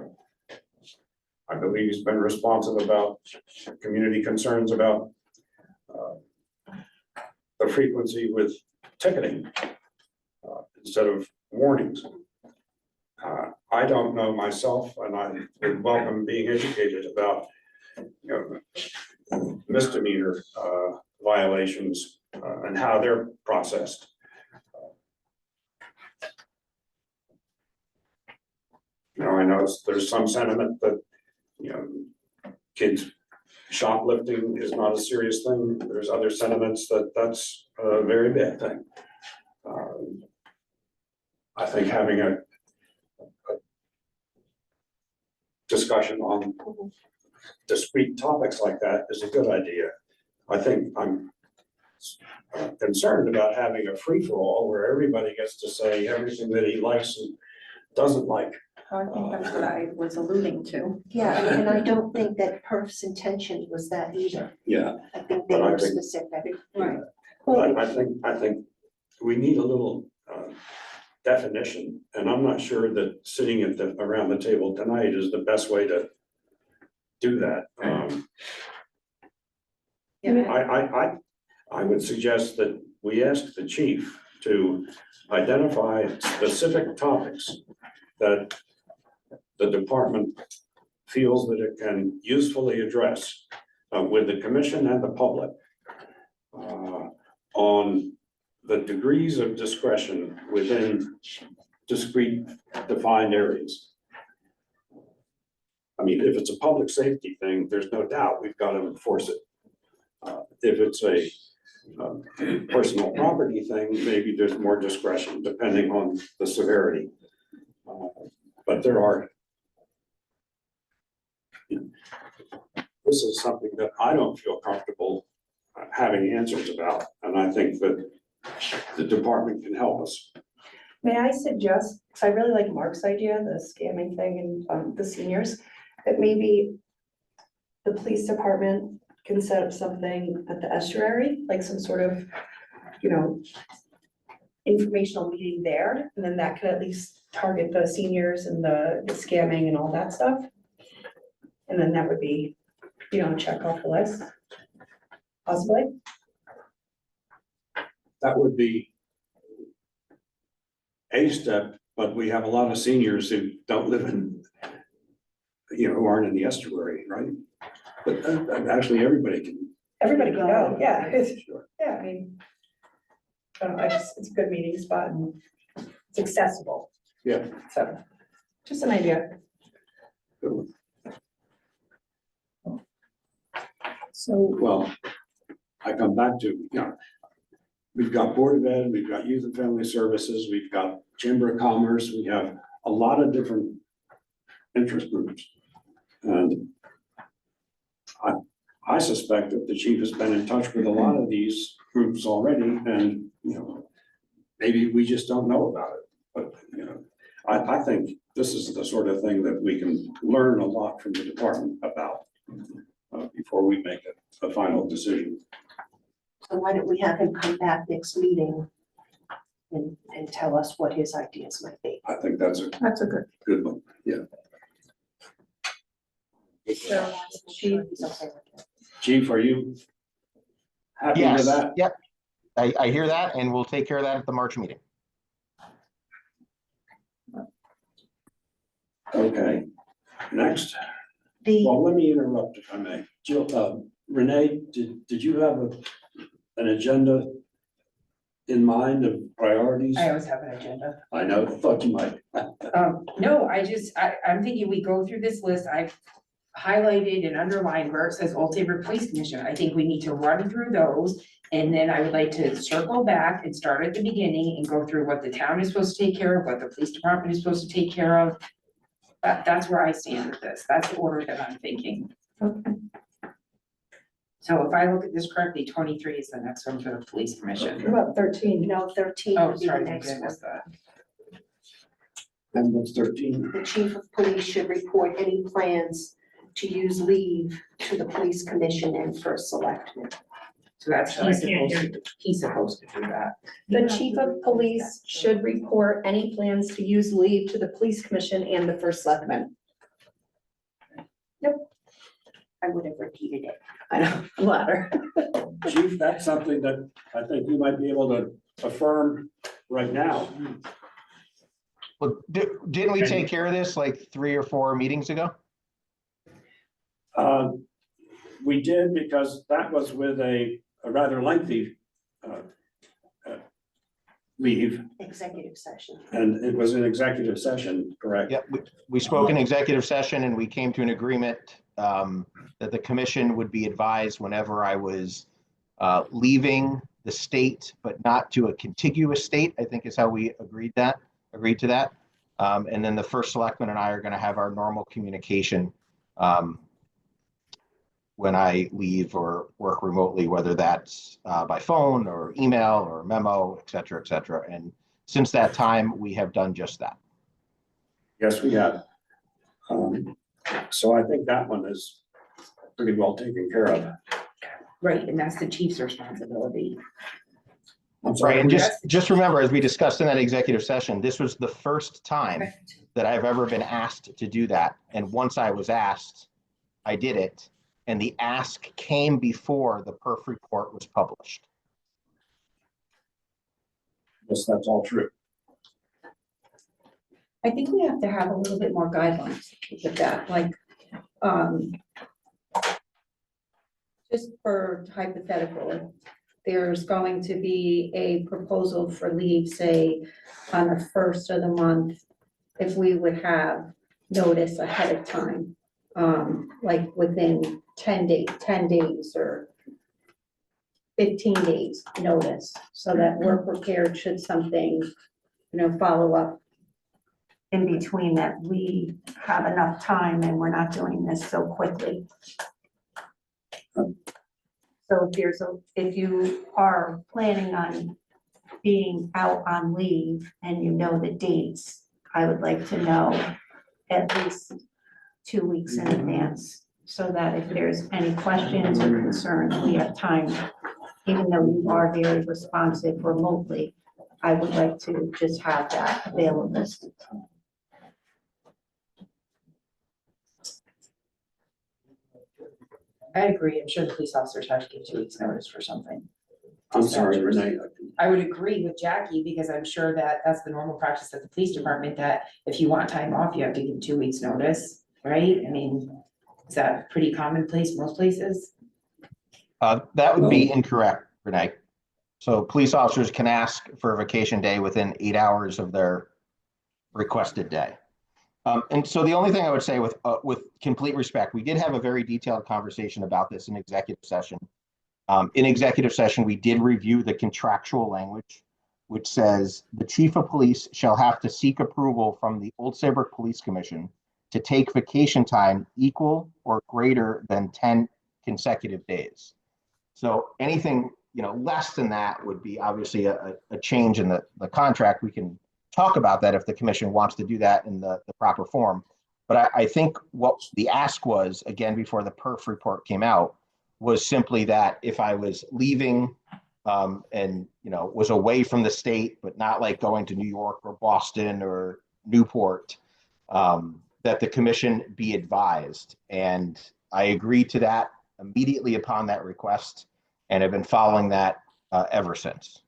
I believe he's been responsive about community concerns about the frequency with ticketing instead of warnings. I don't know myself, and I would welcome being educated about, misdemeanor violations and how they're processed. I know there's some sentiment that, kids shoplifting is not a serious thing. There's other sentiments that that's a very bad thing. I think having a discussion on discrete topics like that is a good idea. I think I'm concerned about having a free-for-all where everybody gets to say everything that he likes and doesn't like. I think that's what I was alluding to. Yeah, and I don't think that PERF's intention was that either. Yeah. I think they But I were think- specific. Right. But I think we need a little definition, and I'm not sure that sitting around the table tonight is the best way to do that. I would suggest that we ask the chief to identify specific topics that the department feels that it can usefully address with the commission and the public on the degrees of discretion within discrete defined areas. I mean, if it's a public safety thing, there's no doubt we've got to enforce it. If it's a personal property thing, maybe there's more discretion depending on the severity. But there are. This is something that I don't feel comfortable having answers about, and I think that the department can help us. May I suggest, because I really like Mark's idea, the scamming thing and the seniors, that maybe the police department can set up something at the estuary, like some sort of, you know, informational meeting there, and then that could at least target the seniors and the scamming and all that stuff. And then that would be, you know, check off the list, possibly. That would be a step, but we have a lot of seniors who don't live in, you know, who aren't in the estuary, right? But actually, everybody can. Everybody can go, yeah, Sure. yeah, I mean, I don't know, it's a good meeting spot and it's accessible. Yeah. So, just an idea. So, Well, I come back to, you know, we've got Board of Ed, we've got Youth and Family Services, we've got Chamber of Commerce, we have a lot of different interest groups. And I suspect that the chief has been in touch with a lot of these groups already, and, you know, maybe we just don't know about it. But, you know, I think this is the sort of thing that we can learn a lot from the department about before we make a final decision. So why don't we have him come back next meeting and tell us what his ideas might be? I think that's a good. good one, yeah. So, Chief, Chief, are you happy with Yes, that? yep. I hear that, and we'll take care of that at the March meeting. Okay, next. Well, Let me interrupt if I may. Jill, Renee, did you have an agenda in mind of priorities? I always have an agenda. I know, thought you might. No, I'm thinking we go through this list. I've highlighted and underlined where it says Old Saybrook Police Commission. I think we need to run through those. And then I would like to circle back and start at the beginning and go through what the town is supposed to take care of, what the police department is supposed to take care of. That's where I stand with this. That's the order that I'm thinking. Okay. So if I look at this correctly, 23 is the next one for the police commission. what about 13? no, 13 Oh, would be the sorry, next I one. missed that. And what's 13? The chief of police should report any plans to use leave to the police commission and first selectman. So that's, So I can't hear he's supposed to do that. The chief of police should report any plans to use leave to the police commission and the first selectman. I would have repeated it. I know, louder. Chief, that's something that I think you might be able to affirm right now. Well, didn't we take care of this like 3 or 4 meetings ago? We did, because that was with a rather lengthy leave, Executive session. and it was an executive session, correct? Yep, we spoke in executive session and we came to an agreement that the commission would be advised whenever I was leaving the state, but not to a contiguous state, I think is how we agreed to that. And then the first selectman and I are going to have our normal communication when I leave or work remotely, whether that's by phone or email or memo, et cetera, et cetera. And since that time, we have done just that. Yes, we have. So I think that one is pretty well taken care of. Right, and that's the chief's responsibility. I'm sorry. Right, and just remember, as we discussed in that executive session, this was the first time that I've ever been asked to do that. And once I was asked, I did it. And the ask came before the perf report was published. Yes, that's all true. I think we have to have a little bit more guidelines with that, like, just for hypothetical, there's going to be a proposal for leave, say, on the first of the month, if we would have notice ahead of time, like within 10 days or 15 days notice, so that we're prepared should something, follow up in between, that we have enough time and we're not doing this so quickly. So if you are planning on being out on leave and you know the dates, I would like to know at least 2 weeks in advance, so that if there's any questions or concerns, we have time. Even though you are very responsive remotely, I would like to just have that available. I agree. I'm sure the police officers have to give 2 weeks notice for something. I'm sorry, Renee. I would agree with Jackie, because I'm sure that that's the normal practice at the police department, that if you want time off, you have to give 2 weeks notice, right? I mean, is that pretty commonplace most places? That would be incorrect, Renee. So police officers can ask for a vacation day within 8 hours of their requested day. And so the only thing I would say with complete respect, we did have a very detailed conversation about this in executive session. In executive session, we did review the contractual language, which says the chief of police shall have to seek approval from the Old Saybrook Police Commission to take vacation time equal or greater than 10 consecutive days. So anything less than that would be obviously a change in the contract. We can talk about that if the commission wants to do that in the proper form. But I think what the ask was, again, before the perf report came out, was simply that if I was leaving and was away from the state, but not like going to New York or Boston or Newport, that the commission be advised. And I agreed to that immediately upon that request, and have been following that ever since.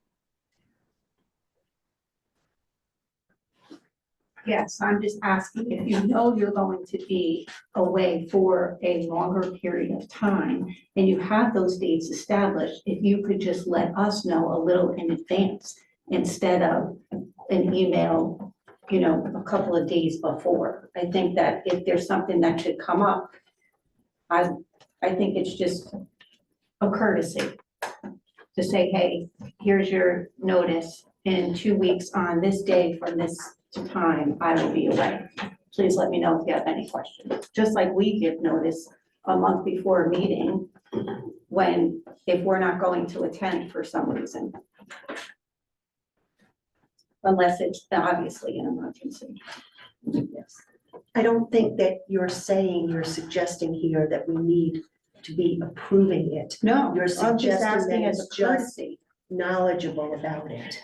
Yes, I'm just asking, if you know you're going to be away for a longer period of time and you have those dates established, if you could just let us know a little in advance instead of an email, a couple of days before. I think that if there's something that should come up, I think it's just a courtesy to say, hey, here's your notice, in 2 weeks on this day from this time, I will be away. Please let me know if you have any questions. Just like we give notice a month before a meeting if we're not going to attend for some reason. Unless it's obviously an emergency. Yes. I don't think that you're suggesting here that we need to be approving it. No, You're I'm just suggesting asking that as a it's just courtesy. knowledgeable about it.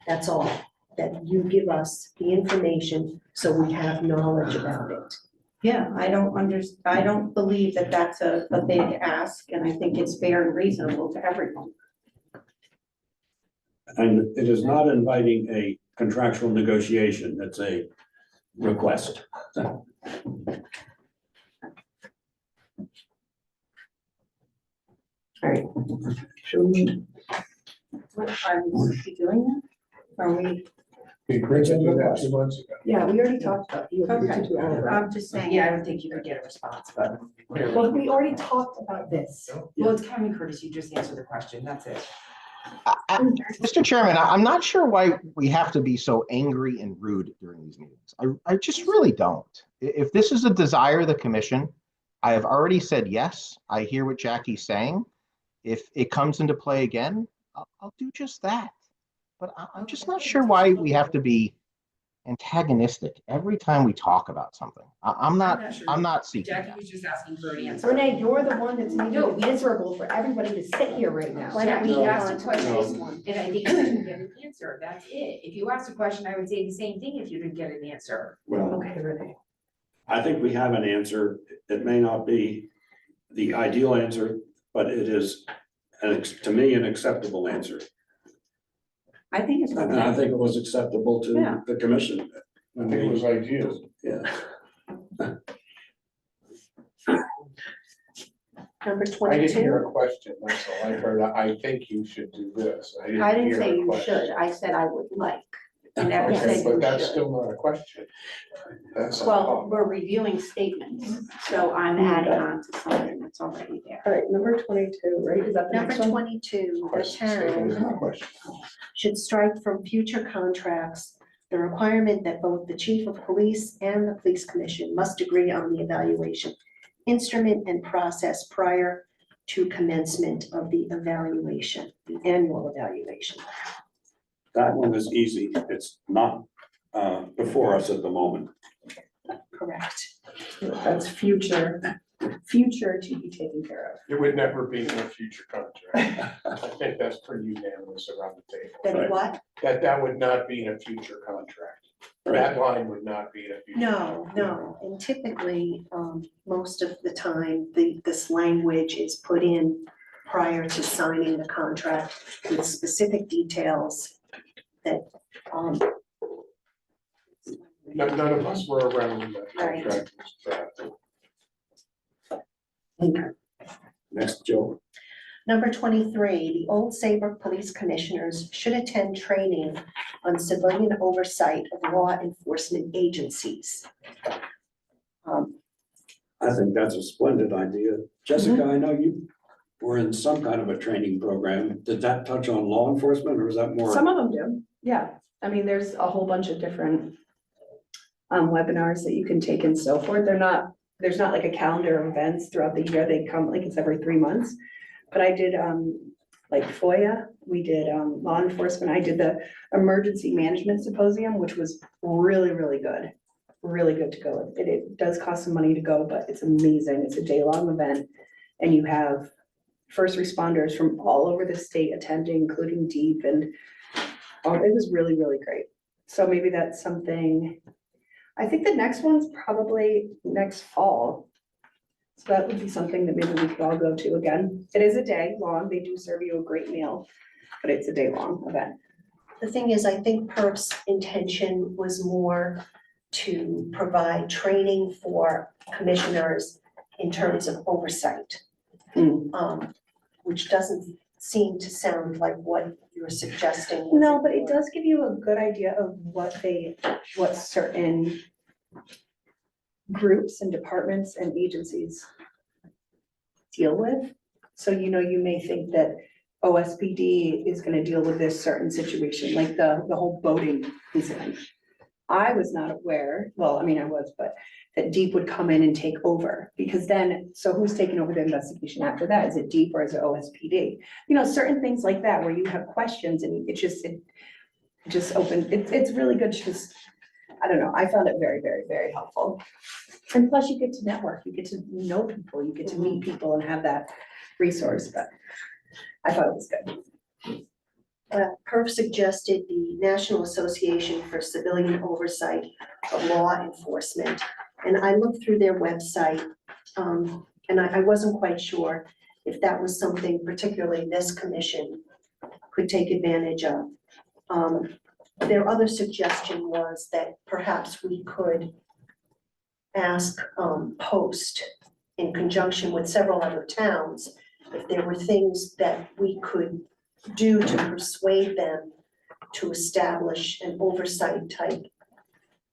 That's all, that you give us the information so we have knowledge about it. Yeah, I don't believe that that's a big ask, and I think it's fair and reasonable to everyone. And it is not inviting a contractual negotiation. It's a request. All right. Should we? What, are we doing that? Are we? Yeah, we already talked about. I'm just saying. Yeah, I don't think you could get a response, but. Well, we already talked about this. Well, it's common courtesy, you just answer the question, that's it. Mr. Chairman, I'm not sure why we have to be so angry and rude during these meetings. I just really don't. If this is a desire of the commission, I have already said yes. I hear what Jackie's saying. If it comes into play again, I'll do just that. But I'm just not sure why we have to be antagonistic every time we talk about something. I'm not not, sure. I'm not seeking Jackie that. was just asking for an answer. Renee, you're the one that's making No, it miserable for everybody to sit here right now. Why don't we Jackie move asked on a to the next question, one? and I think you didn't get an answer, that's it. If you asked a question, I would say the same thing if you didn't get an answer. Well, Okay, Renee. I think we have an answer. It may not be the ideal answer, but it is, to me, an acceptable answer. I think it's And I okay. think it was acceptable to Yeah. the commission. When It was we, ideal. yeah. Number I didn't hear 22. a question, that's all I heard. I think you should do this. I didn't hear say a you question. should, I said I would like. I never Okay, said but you that's should. still not a question. That's. Well, we're reviewing statements, so I'm adding on to something that's already there. All right, number 22, right? Is that the Number next one? 22, the Question, statement is not a town question. should strike from future contracts the requirement that both the chief of police and the police commission must agree on the evaluation instrument and process prior to commencement of the evaluation, the annual evaluation. That one is easy. It's not before us at the moment. Correct. That's future to be taken care of. It would never be in a future contract. I think that's pretty unanimous around the table. Then what? That would not be in a future contract. That line would not be in a future. No. And typically, most of the time, this language is put in prior to signing the contract with specific details that, None of us were around when that Right. contract was drafted. Next, Joe. Number 23, the Old Saybrook Police Commissioners should attend training on civilian oversight of law enforcement agencies. I think that's a splendid idea. Jessica, I know you were in some kind of a training program. Did that touch on law enforcement or is that more? Some of them do, yeah. I mean, there's a whole bunch of different webinars that you can take and so forth. There's not like a calendar of events throughout the year. They come like it's every 3 months. But I did like FOIA, we did law enforcement, I did the emergency management symposium, which was really, really good. Really good to go. It does cost some money to go, but it's amazing. It's a day-long event. And you have first responders from all over the state attending, including DEEP, and it was really, really great. So maybe that's something, I think the next one's probably next fall. So that would be something that maybe we could all go to again. It is a day long. They do serve you a great meal, but it's a day-long event. The thing is, I think PERF's intention was more to provide training for commissioners in terms of oversight. Which doesn't seem to sound like what you're suggesting. No, but it does give you a good idea of what certain groups and departments and agencies deal with. So, you may think that OSPD is gonna deal with this certain situation, like the whole boating incident. I was not aware, well, I mean, I was, but that DEEP would come in and take over, because then, so who's taking over the investigation after that? Is it DEEP or is it OSPD? Certain things like that where you have questions and it just opened, it's really good to just, I don't know, I found it very, very, very helpful. And plus you get to network, you get to know people, you get to meet people and have that resource, but I thought it was good. PERF suggested the National Association for Civilian Oversight of Law Enforcement. And I looked through their website, and I wasn't quite sure if that was something particularly this commission could take advantage of. Their other suggestion was that perhaps we could ask Post in conjunction with several other towns if there were things that we could do to persuade them to establish an oversight type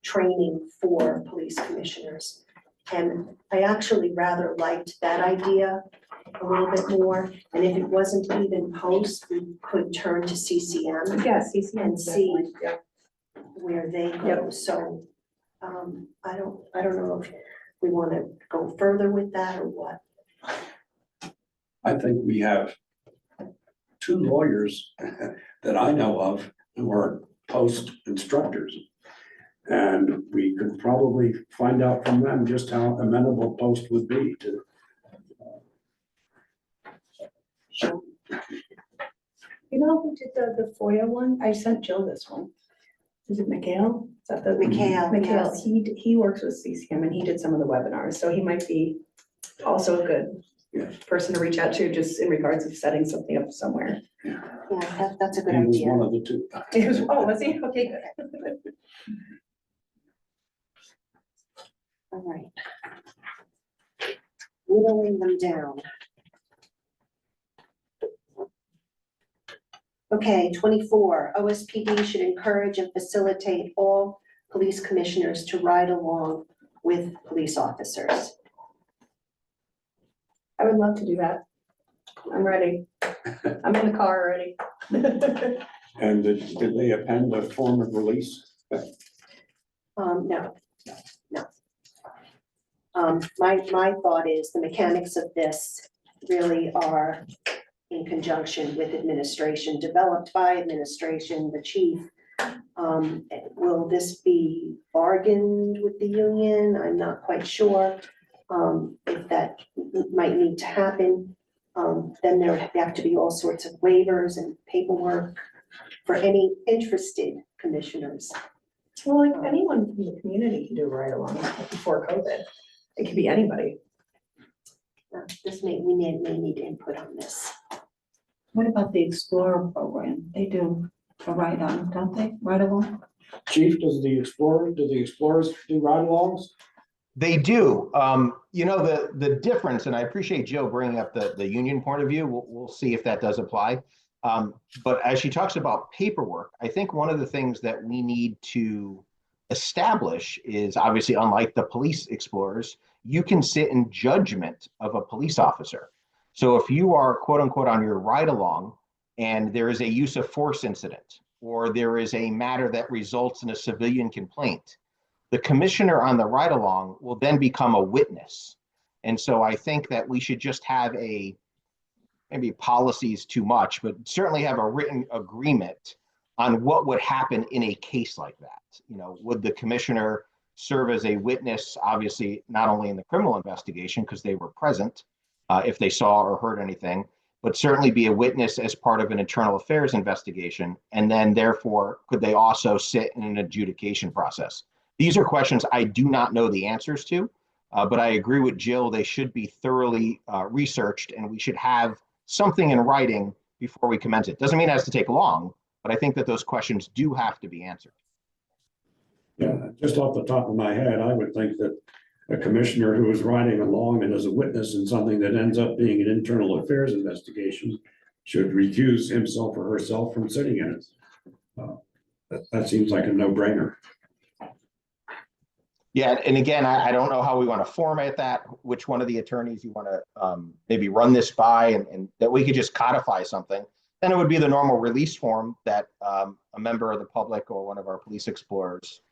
training for police commissioners. And I actually rather liked that idea a little bit more. And if it wasn't even Post, we could turn to CCM. Yeah, CCM. And see Yeah. where they go. So I don't know if we want to go further with that or what. I think we have 2 lawyers that I know of who are post instructors. And we could probably find out from them just how amenable post would be to. You know who did the FOIA one? I sent Jill this one. Is it Mikhail? Is that the? Mikhail, Mikhail, yes. he works with CCM and he did some of the webinars, so he might be also a good Yes. person to reach out to just in regards of setting something up somewhere. Yeah, that's a good He was idea. one of the two. It was, oh, was he? Okay, good. All right. Whittling them down. Okay, 24, OSPD should encourage and facilitate all police commissioners to ride along with police officers. I would love to do that. I'm ready. I'm in the car already. And did they append a form of release? No. My thought is the mechanics of this really are in conjunction with administration, developed by administration, the chief. Will this be bargained with the union? I'm not quite sure. If that might need to happen, then there have to be all sorts of waivers and paperwork for any interested commissioners. Well, like anyone from the community can do right along before COVID. It could be anybody. We may need input on this. What about the Explorer program? They do a ride-on, don't they? Ride-along? Chief, do the explorers do ride-alongs? They do. You know, the difference, and I appreciate Jill bringing up the union point of view. We'll see if that does apply. But as she talks about paperwork, I think one of the things that we need to establish is, obviously, unlike the police explorers, you can sit in judgment of a police officer. So if you are, quote unquote, on your ride along and there is a use of force incident, or there is a matter that results in a civilian complaint, the commissioner on the ride along will then become a witness. And so I think that we should just have maybe policy is too much, but certainly have a written agreement on what would happen in a case like that. You know, would the commissioner serve as a witness, obviously, not only in the criminal investigation, because they were present, if they saw or heard anything, but certainly be a witness as part of an internal affairs investigation. And then therefore, could they also sit in an adjudication process? These are questions I do not know the answers to, but I agree with Jill. They should be thoroughly researched, and we should have something in writing before we commence it. Doesn't mean it has to take long, but I think that those questions do have to be answered. Yeah, just off the top of my head, I would think that a commissioner who is riding along and is a witness in something that ends up being an internal affairs investigation should recuse himself or herself from sitting in it. That seems like a no-brainer. Yeah, and again, I don't know how we want to format that, which one of the attorneys you want to maybe run this by, and that we could just codify something. Then it would be the normal release form that a member of the public or one of our police explorers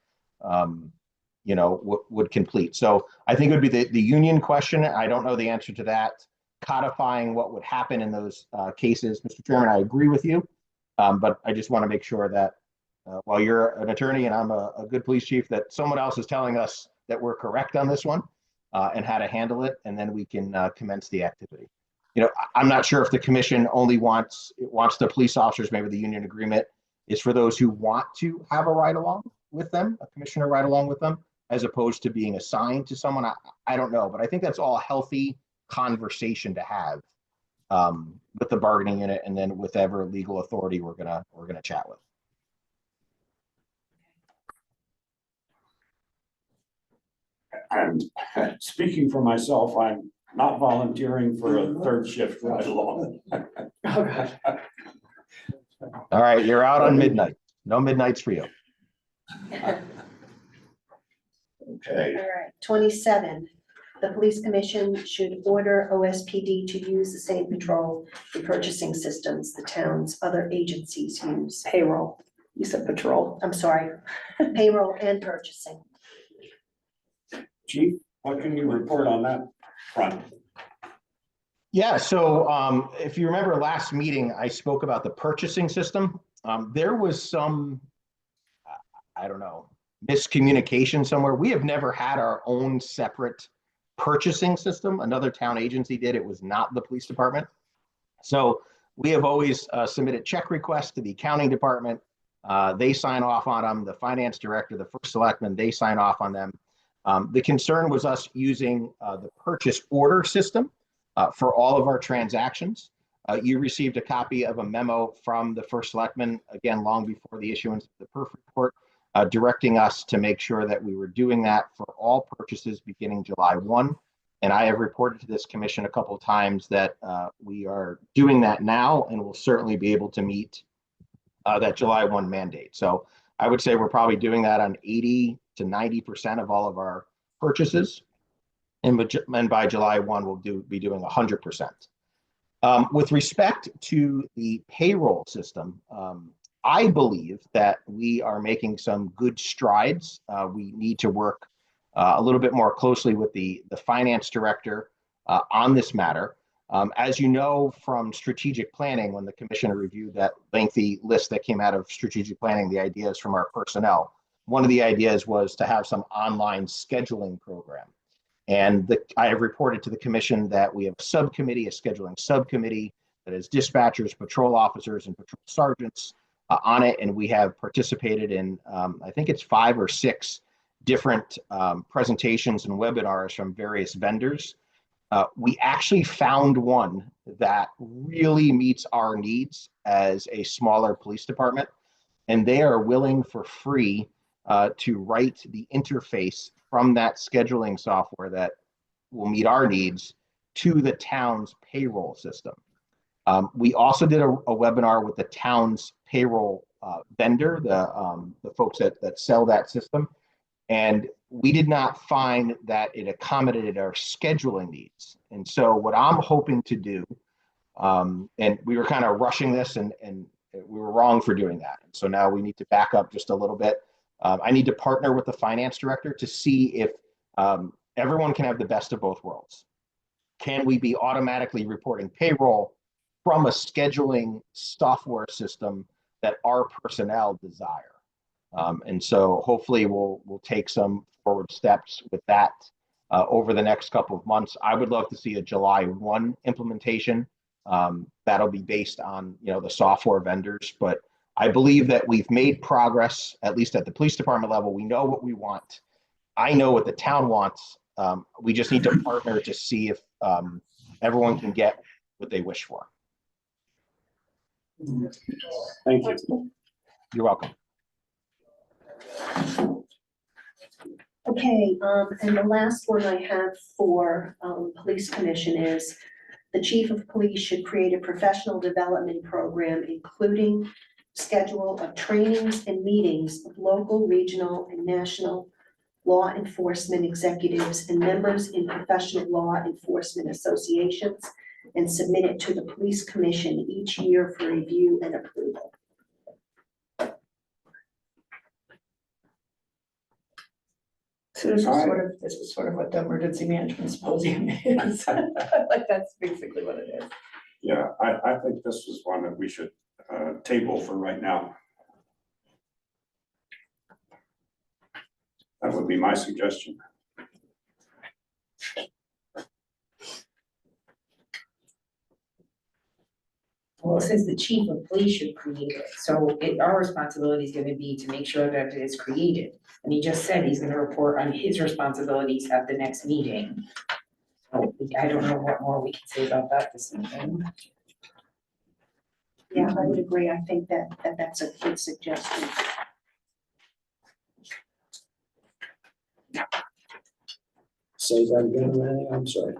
would complete. So I think it would be the union question. I don't know the answer to that. Codifying what would happen in those cases. Mr. Chairman, I agree with you, but I just want to make sure that while you're an attorney and I'm a good police chief, that someone else is telling us that we're correct on this one and how to handle it, and then we can commence the activity. You know, I'm not sure if the commission only wants the police officers, maybe the union agreement is for those who want to have a ride along with them, a commissioner ride along with them, as opposed to being assigned to someone. I don't know, but I think that's all a healthy conversation to have with the bargaining unit and then with whatever legal authority we're gonna chat with. And speaking for myself, I'm not volunteering for a third shift ride along. Oh, God. All right, you're out on midnight. No midnights for you. Okay. All right, 27, the police commission should order OSPD to use the same patrol and purchasing systems the town's other agencies use. Payroll. You said patrol. I'm sorry, payroll and purchasing. Chief, what can you report on that front? Yeah, so if you remember last meeting, I spoke about the purchasing system. There was some, I don't know, miscommunication somewhere. We have never had our own separate purchasing system. Another town agency did. It was not the police department. So we have always submitted check requests to the accounting department. They sign off on them. The finance director, the first selectman, they sign off on them. The concern was us using the purchase order system for all of our transactions. You received a copy of a memo from the first selectman, again, long before the issuance of the perf report, directing us to make sure that we were doing that for all purchases beginning July 1. And I have reported to this commission a couple of times that we are doing that now, and we'll certainly be able to meet that July 1 mandate. So I would say we're probably doing that on 80 to 90% of all of our purchases. And by July 1, we'll be doing 100%. With respect to the payroll system, I believe that we are making some good strides. We need to work a little bit more closely with the finance director on this matter. As you know from strategic planning, when the commissioner reviewed that lengthy list that came out of strategic planning, the ideas from our personnel, one of the ideas was to have some online scheduling program. And I have reported to the commission that we have a subcommittee, a scheduling subcommittee that has dispatchers, patrol officers, and patrol sergeants on it. And we have participated in, I think it's 5 or 6 different presentations and webinars from various vendors. We actually found one that really meets our needs as a smaller police department, and they are willing for free to write the interface from that scheduling software that will meet our needs to the town's payroll system. We also did a webinar with the town's payroll vendor, the folks that sell that system, and we did not find that it accommodated our scheduling needs. And so what I'm hoping to do, and we were kind of rushing this and we were wrong for doing that. And so now we need to back up just a little bit. I need to partner with the finance director to see if everyone can have the best of both worlds. Can we be automatically reporting payroll from a scheduling software system that our personnel desire? And so hopefully we'll take some forward steps with that over the next couple of months. I would love to see a July 1 implementation. That'll be based on the software vendors, but I believe that we've made progress, at least at the police department level. We know what we want. I know what the town wants. We just need to partner to see if everyone can get what they wish for. Thank you. You're welcome. Okay, and the last one I have for Police Commission is the chief of police should create a professional development program, including schedule of trainings and meetings of local, regional, and national law enforcement executives and members in professional law enforcement associations, and submit it to the Police Commission each year for review and approval. So this is sort of what the emergency management symposium is. Like, that's basically what it is. Yeah, I think this is one that we should table for right now. That would be my suggestion. Well, it says the chief of police should create it, so our responsibility is gonna be to make sure that it is created. And he just said he's gonna report on his responsibilities at the next meeting. So I don't know what more we can say about that this evening. Yeah, I would agree. I think that's a good suggestion. Say that again, Manny, I'm sorry.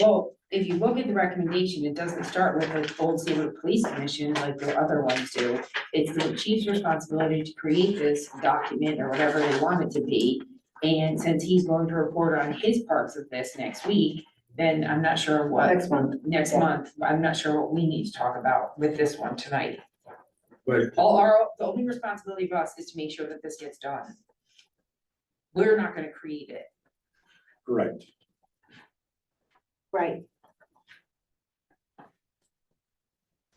Well, if you look at the recommendation, it doesn't start with the Old Saybrook Police Commission like the other ones do. It's the chief's responsibility to create this document or whatever they want it to be. And since he's going to report on his parts of this next week, then I'm not sure what. Next month, I'm not sure what we need to talk about with this one tonight. Right. The only responsibility of us is to make sure that this gets done. We're not gonna create it. Correct. Right.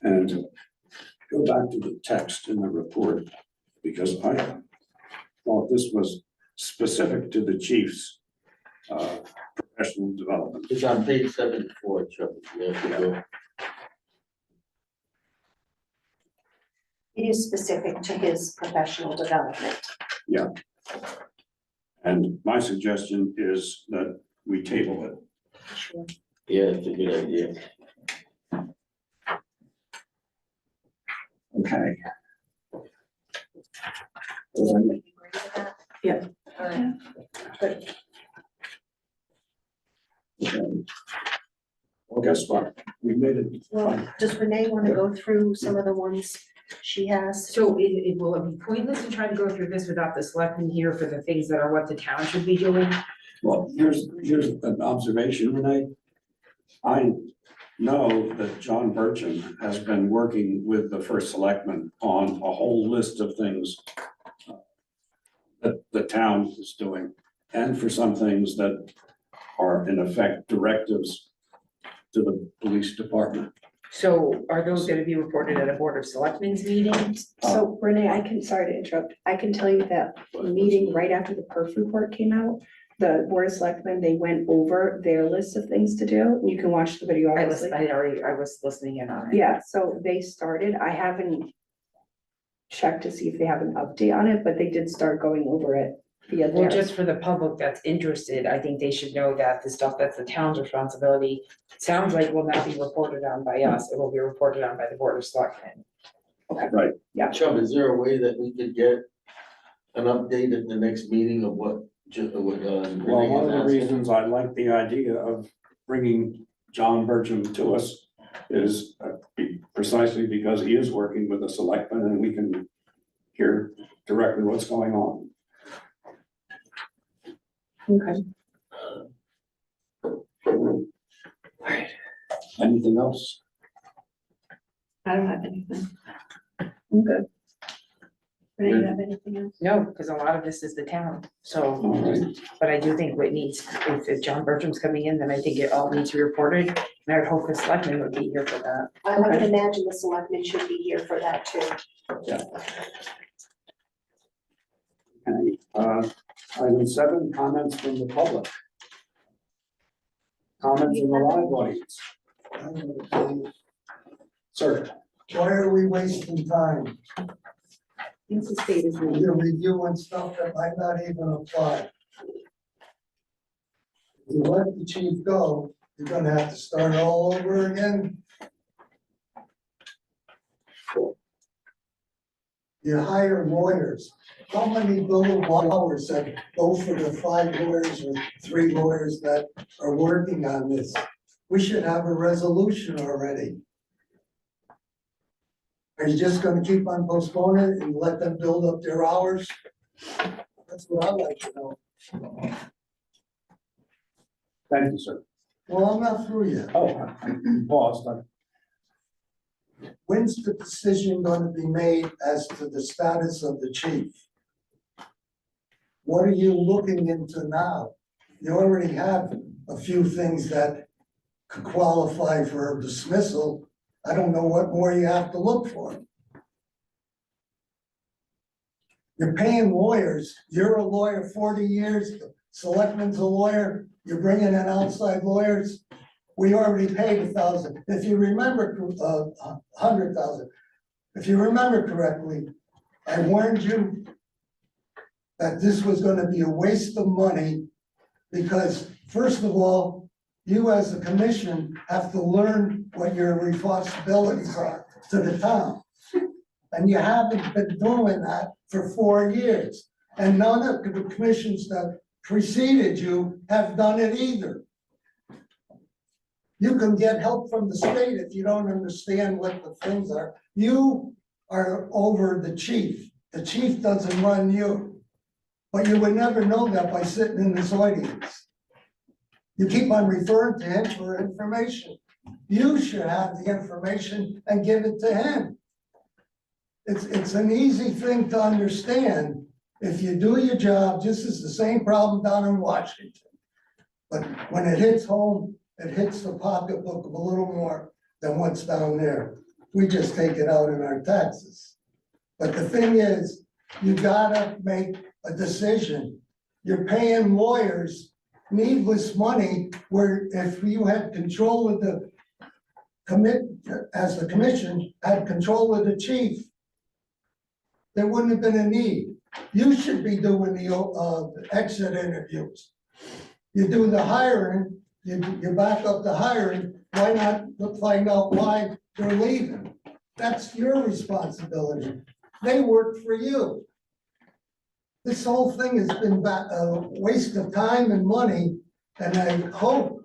And go back to the text in the report, because I thought this was specific to the chief's professional development. It's on page 74, Chuck. You have to go. It is specific to his professional development. And my suggestion is that we table it. Sure. Yeah, it's a good idea. Okay. Everybody agree with that? Yeah. All right. Good. Well, guess what? We made it. Well, does Renee want to go through some of the ones she has? So will it be pointless to try to go through this without the selectmen here for the things that are what the town should be doing? Well, here's an observation, Renee. I know that John Burcham has been working with the first selectman on a whole list of things that the town is doing, and for some things that are in effect directives to the police department. So are those gonna be reported at a Board of Selectmen's meeting? So Renee, sorry to interrupt, I can tell you that meeting right after the perf report came out, the board of selectmen, they went over their list of things to do. You can watch the video. I obviously. was listening in on it. Yeah, so they started, I haven't checked to see if they have an update on it, but they did start going over it the other. Well, just for the public that's interested, I think they should know that the stuff that's the town's responsibility sounds like will not be reported on by us. It will be reported on by the Board of Selectmen. Right. Chubb, is there a way that we could get an update at the next meeting of what? Well, one of the reasons I like the idea of bringing John Burcham to us is precisely because he is working with the selectmen and we can hear directly what's going on. Okay. Anything else? I don't have anything. I'm good. Renee, you have anything else? No, because a lot of this is the town, so, All right. but I do think what needs, if John Bertram's coming in, then I think it all needs to be reported. And I would hope the selectmen would be here for that. I would imagine the selectmen should be here for that too. Okay, item 7, comments from the public. Comments in the live audience. Sir. Why are we wasting time? It's the state is. We're reviewing stuff that might not even apply. If you let the chief go, you're gonna have to start all over again. You hire lawyers. How many billable hours that go for the 5 lawyers or 3 lawyers that are working on this? We should have a resolution already. Are you just gonna keep on postponing it and let them build up their hours? That's what I'd like to know. Thank you, sir. Well, I'm not through yet. Oh, pause. When's the decision gonna be made as to the status of the chief? What are you looking into now? You already have a few things that could qualify for dismissal. I don't know what more you have to look for. You're paying lawyers. You're a lawyer 40 years, the selectman's a lawyer, you're bringing in outside lawyers. We already paid 1,000. If you remember, 100,000. If you remember correctly, I warned you that this was gonna be a waste of money because, first of all, you as a commission have to learn what your responsibilities are to the town. And you haven't been doing that for 4 years. And none of the commissions that preceded you have done it either. You can get help from the state if you don't understand what the things are. You are over the chief. The chief doesn't run you. But you would never know that by sitting in this audience. You keep on referring to him for information. You should have the information and give it to him. It's an easy thing to understand. If you do your job, this is the same problem down in Washington. But when it hits home, it hits the pocketbook a little more than what's down there. We just take it out in our taxes. But the thing is, you gotta make a decision. you're paying lawyers needless money, where if you had control of the as the commission had control of the chief, there wouldn't have been a need. You should be doing the exit interviews. You do the hiring, you back up the hiring, why not find out why they're leaving? That's your responsibility. They work for you. This whole thing has been a waste of time and money, and I hope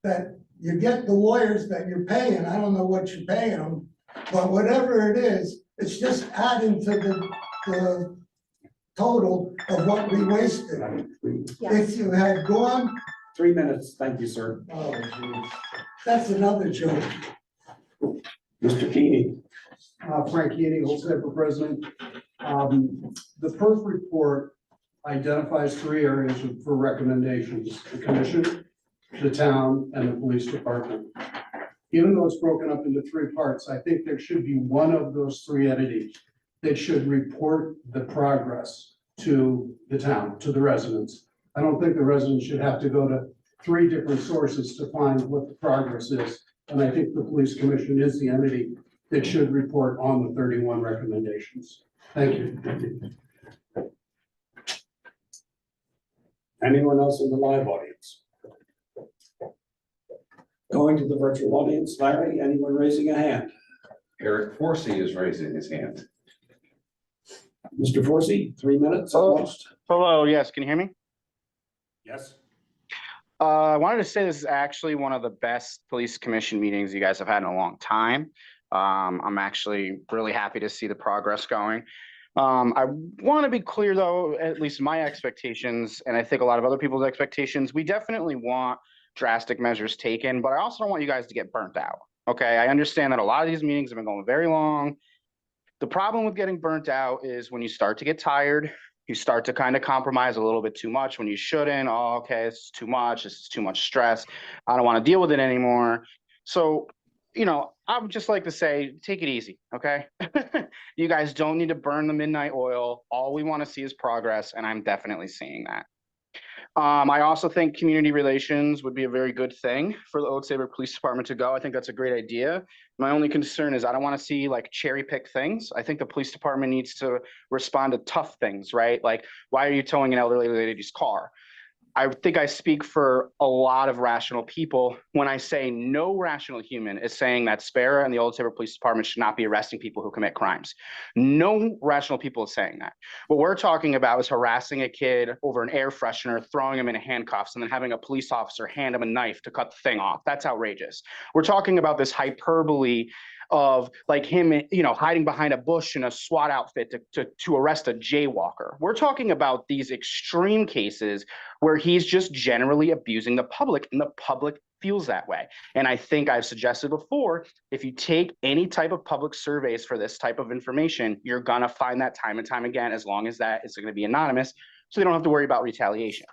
that you get the lawyers that you're paying. I don't know what you're paying them, but whatever it is, it's just adding to the total of what we wasted. If you had gone, 3 minutes, thank you, sir. oh geez, that's another joke. Mr. Keeney. Frank Heaney, wholesale president. The PERF report identifies 3 areas for recommendations: the commission, the town, and the police department. Even though it's broken up into 3 parts, I think there should be one of those 3 entities that should report the progress to the town, to the residents. I don't think the residents should have to go to 3 different sources to find what the progress is. And I think the police commission is the entity that should report on the 31 recommendations. Thank you. Anyone else in the live audience? Going to the virtual audience, Larry, anyone raising a hand? Eric Forsey is raising his hand. Mr. Forsey, 3 minutes almost. Hello, yes, can you hear me? Yes. I wanted to say this is actually one of the best police commission meetings you guys have had in a long time. I'm actually really happy to see the progress going. I want to be clear though, at least my expectations, and I think a lot of other people's expectations, we definitely want drastic measures taken, but I also don't want you guys to get burnt out. Okay, I understand that a lot of these meetings have been going very long. The problem with getting burnt out is when you start to get tired, you start to kind of compromise a little bit too much when you shouldn't. Oh, okay, this is too much. This is too much stress. I don't want to deal with it anymore. So, I would just like to say, take it easy, okay? You guys don't need to burn the midnight oil. All we want to see is progress, and I'm definitely seeing that. I also think community relations would be a very good thing for the Old Saybrook Police Department to go. I think that's a great idea. My only concern is I don't want to see like cherry pick things. I think the police department needs to respond to tough things, right? Like, why are you towing an elderly lady's car? I think I speak for a lot of rational people when I say no rational human is saying that Sparrow and the Old Saybrook Police Department should not be arresting people who commit crimes. No rational people is saying that. What we're talking about is harassing a kid over an air freshener, throwing him in handcuffs, and then having a police officer hand him a knife to cut the thing off. That's outrageous. We're talking about this hyperbole of like him, hiding behind a bush in a SWAT outfit to arrest a jaywalker. We're talking about these extreme cases where he's just generally abusing the public, and the public feels that way. And I think I've suggested before, if you take any type of public surveys for this type of information, you're gonna find that time and time again, as long as that is gonna be anonymous, so they don't have to worry about retaliation.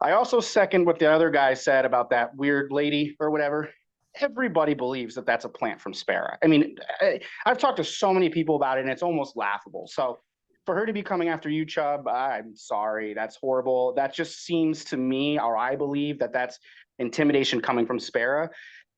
I also second what the other guy said about that weird lady or whatever. Everybody believes that that's a plant from Sparrow. I mean, I've talked to so many people about it, and it's almost laughable. So for her to be coming after you, Chubb, I'm sorry, that's horrible. That just seems to me, or I believe that that's intimidation coming from Sparrow.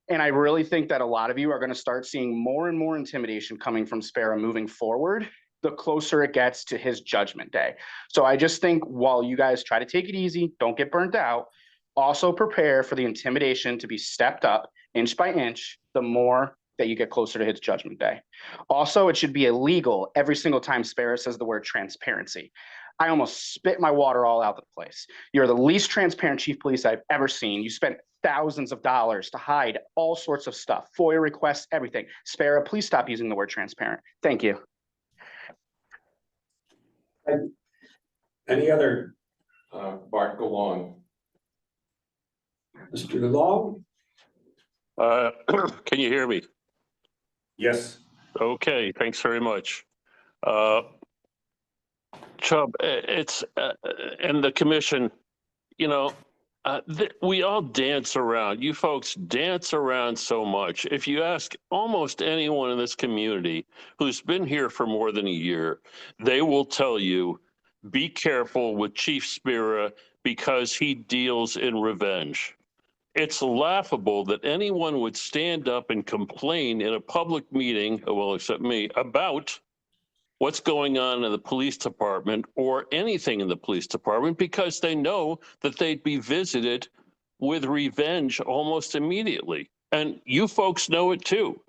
And I really think that a lot of you are going to start seeing more and more intimidation coming from Sparrow moving forward, the closer it gets to his judgment day. So I just think while you guys try to take it easy, don't get burnt out, also prepare for the intimidation to be stepped up inch by inch, the more that you get closer to his judgment day. Also, it should be illegal every single time Sparrow says the word transparency. I almost spit my water all out the place. You're the least transparent chief police I've ever seen. You spent thousands of dollars to hide all sorts of stuff, FOIA requests, everything. Sparrow, please stop using the word transparent. Thank you. Any other? Bart, go on. Mr. DeLong? Can you hear me? Yes. Okay, thanks very much. Chubb, it's, and the commission, we all dance around. You folks dance around so much. If you ask almost anyone in this community who's been here for more than a year, they will tell you be careful with Chief Spira because he deals in revenge. It's laughable that anyone would stand up and complain in a public meeting, well, except me, about what's going on in the police department or anything in the police department because they know that they'd be visited with revenge almost immediately. And you folks know it too.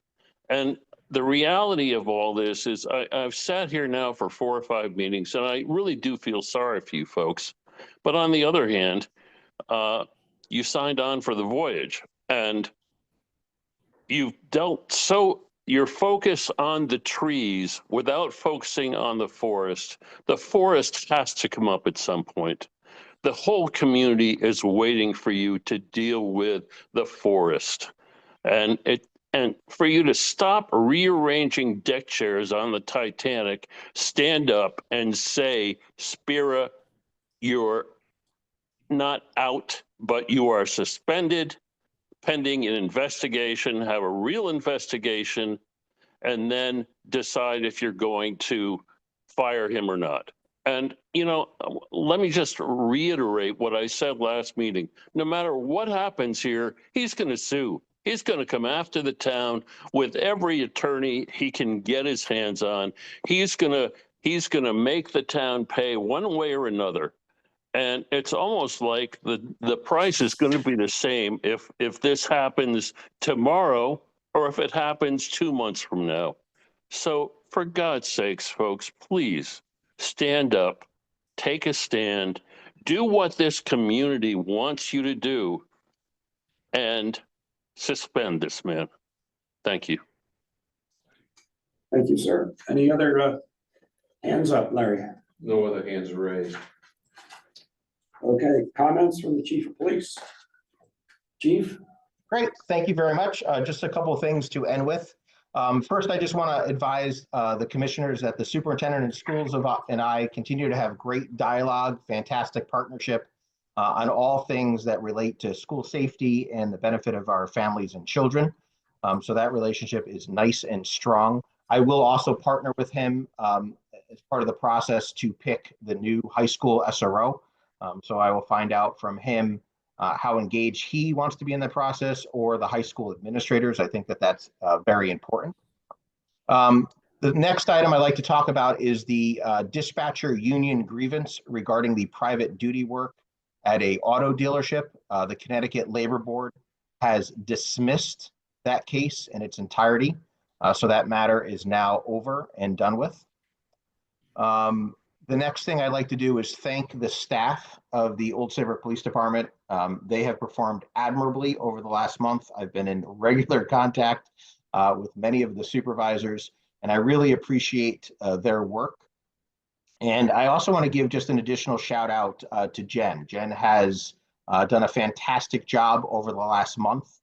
And the reality of all this is I've sat here now for 4 or 5 meetings, and I really do feel sorry for you folks. But on the other hand, you signed on for the voyage, and you've dealt so your focus on the trees without focusing on the forest has to come up at some point. The whole community is waiting for you to deal with the forest. And for you to stop rearranging deck chairs on the Titanic, stand up and say, Spira, you're not out, but you are suspended pending an investigation, have a real investigation, and then decide if you're going to fire him or not. And, you know, let me just reiterate what I said last meeting. No matter what happens here, he's going to sue. He's going to come after the town with every attorney he can get his hands on. He's going to make the town pay one way or another. And it's almost like the price is going to be the same if this happens tomorrow or if it happens 2 months from now. So for God's sakes, folks, please stand up, take a stand, do what this community wants you to do, and suspend this man. Thank you. Thank you, sir. Any other hands up, Larry? No other hands raised. Okay, comments from the chief of police? Chief? Great, thank you very much. Just a couple of things to end with. First, I just want to advise the commissioners that the superintendent and schools and I continue to have great dialogue, fantastic partnership on all things that relate to school safety and the benefit of our families and children. So that relationship is nice and strong. I will also partner with him as part of the process to pick the new high school SRO. So I will find out from him how engaged he wants to be in the process, or the high school administrators. I think that that's very important. The next item I'd like to talk about is the dispatcher union grievance regarding the private duty work at a auto dealership. The Connecticut Labor Board has dismissed that case in its entirety. So that matter is now over and done with. The next thing I'd like to do is thank the staff of the Old Saybrook Police Department. They have performed admirably over the last month. I've been in regular contact with many of the supervisors, and I really appreciate their work. And I also want to give just an additional shout out to Jen. Jen has done a fantastic job over the last month.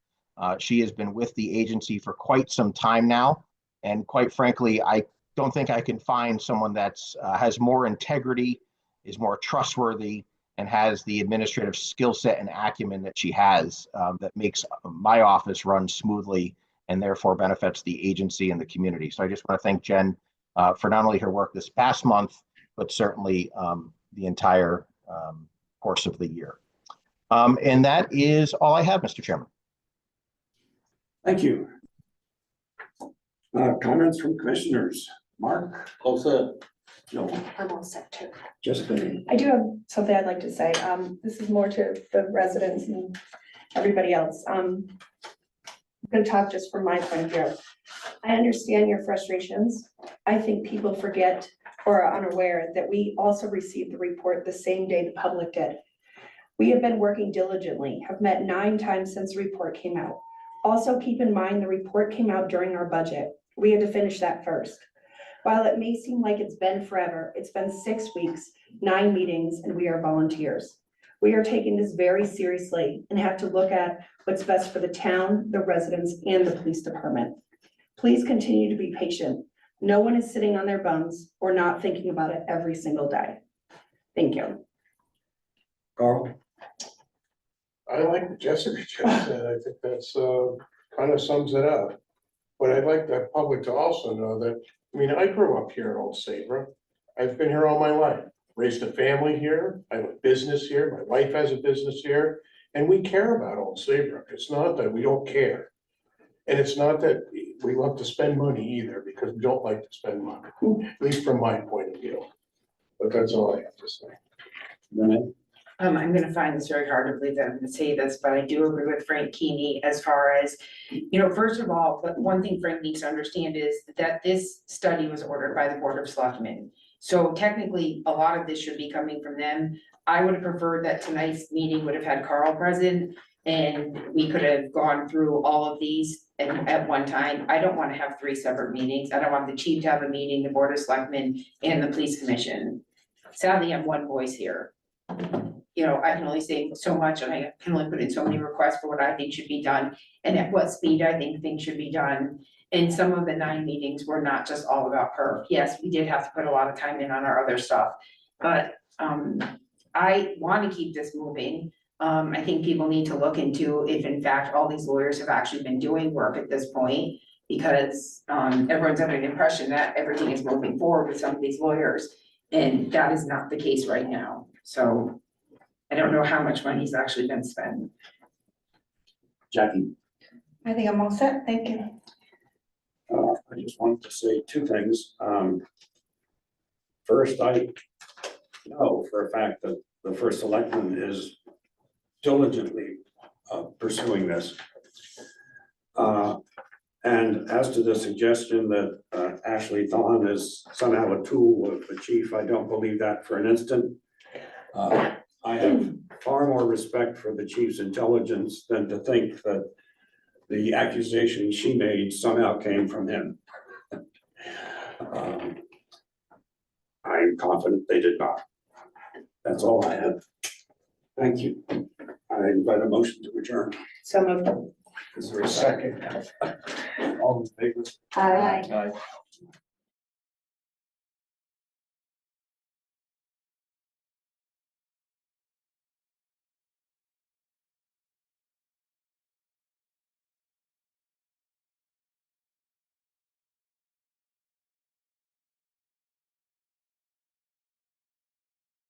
She has been with the agency for quite some time now. And quite frankly, I don't think I can find someone that's has more integrity, is more trustworthy, and has the administrative skill set and acumen that she has that makes my office run smoothly and therefore benefits the agency and the community. So I just want to thank Jen for not only her work this past month, but certainly the entire course of the year. And that is all I have, Mr. Chairman. Thank you. Comments from commissioners? Mark? Also, No. I'm all set too. Jessica? I do have something I'd like to say. This is more to the residents and everybody else. I'm gonna talk just from my point of view. I understand your frustrations. I think people forget or are unaware that we also received the report the same day the public did. We have been working diligently, have met 9 times since the report came out. Also, keep in mind the report came out during our budget. We had to finish that first. While it may seem like it's been forever, it's been 6 weeks, 9 meetings, and we are volunteers. We are taking this very seriously and have to look at what's best for the town, the residents, and the police department. Please continue to be patient. No one is sitting on their bums or not thinking about it every single day. Thank you. Carl? I like what Jessica just said. I think that's kind of sums it up. But I'd like the public to also know that, I mean, I grew up here in Old Saybrook. I've been here all my life. raised a family here, I have a business here, my wife has a business here, and we care about Old Saybrook. It's not that we don't care. And it's not that we love to spend money either, because we don't like to spend money, at least from my point of view. But that's all I have to say. Renee? I'm gonna find this very hard to believe that I'm gonna say this, but I do agree with Frank Keeney as far as, first of all, but one thing Frank needs to understand is that this study was ordered by the Board of Selectmen. So technically, a lot of this should be coming from them. I would have preferred that tonight's meeting would have had Carl present and we could have gone through all of these at one time. I don't wanna have 3 separate meetings. I don't want the chief to have a meeting, the Board of Selectmen and the police commission. Sadly, I'm one voice here. I can only say so much and I can only put in so many requests for what I think should be done and at what speed I think things should be done. And some of the 9 meetings were not just all about perp. Yes, we did have to put a lot of time in on our other stuff, but I want to keep this moving. I think people need to look into if in fact all these lawyers have actually been doing work at this point, because everyone's under the impression that everything is moving forward with some of these lawyers, and that is not the case right now. So I don't know how much money's actually been spent. Jackie? I think I'm all set, thank you. I just wanted to say 2 things. First, I know for a fact that the first selectman is diligently pursuing this. And as to the suggestion that Ashley Thon is somehow a tool of the chief, I don't believe that for an instant. I have far more respect for the chief's intelligence than to think that the accusation she made somehow came from him. I'm confident they did not. That's all I have. Thank you. I invite a motion to adjourn. So moved. Is there a second? All in favor? Aye.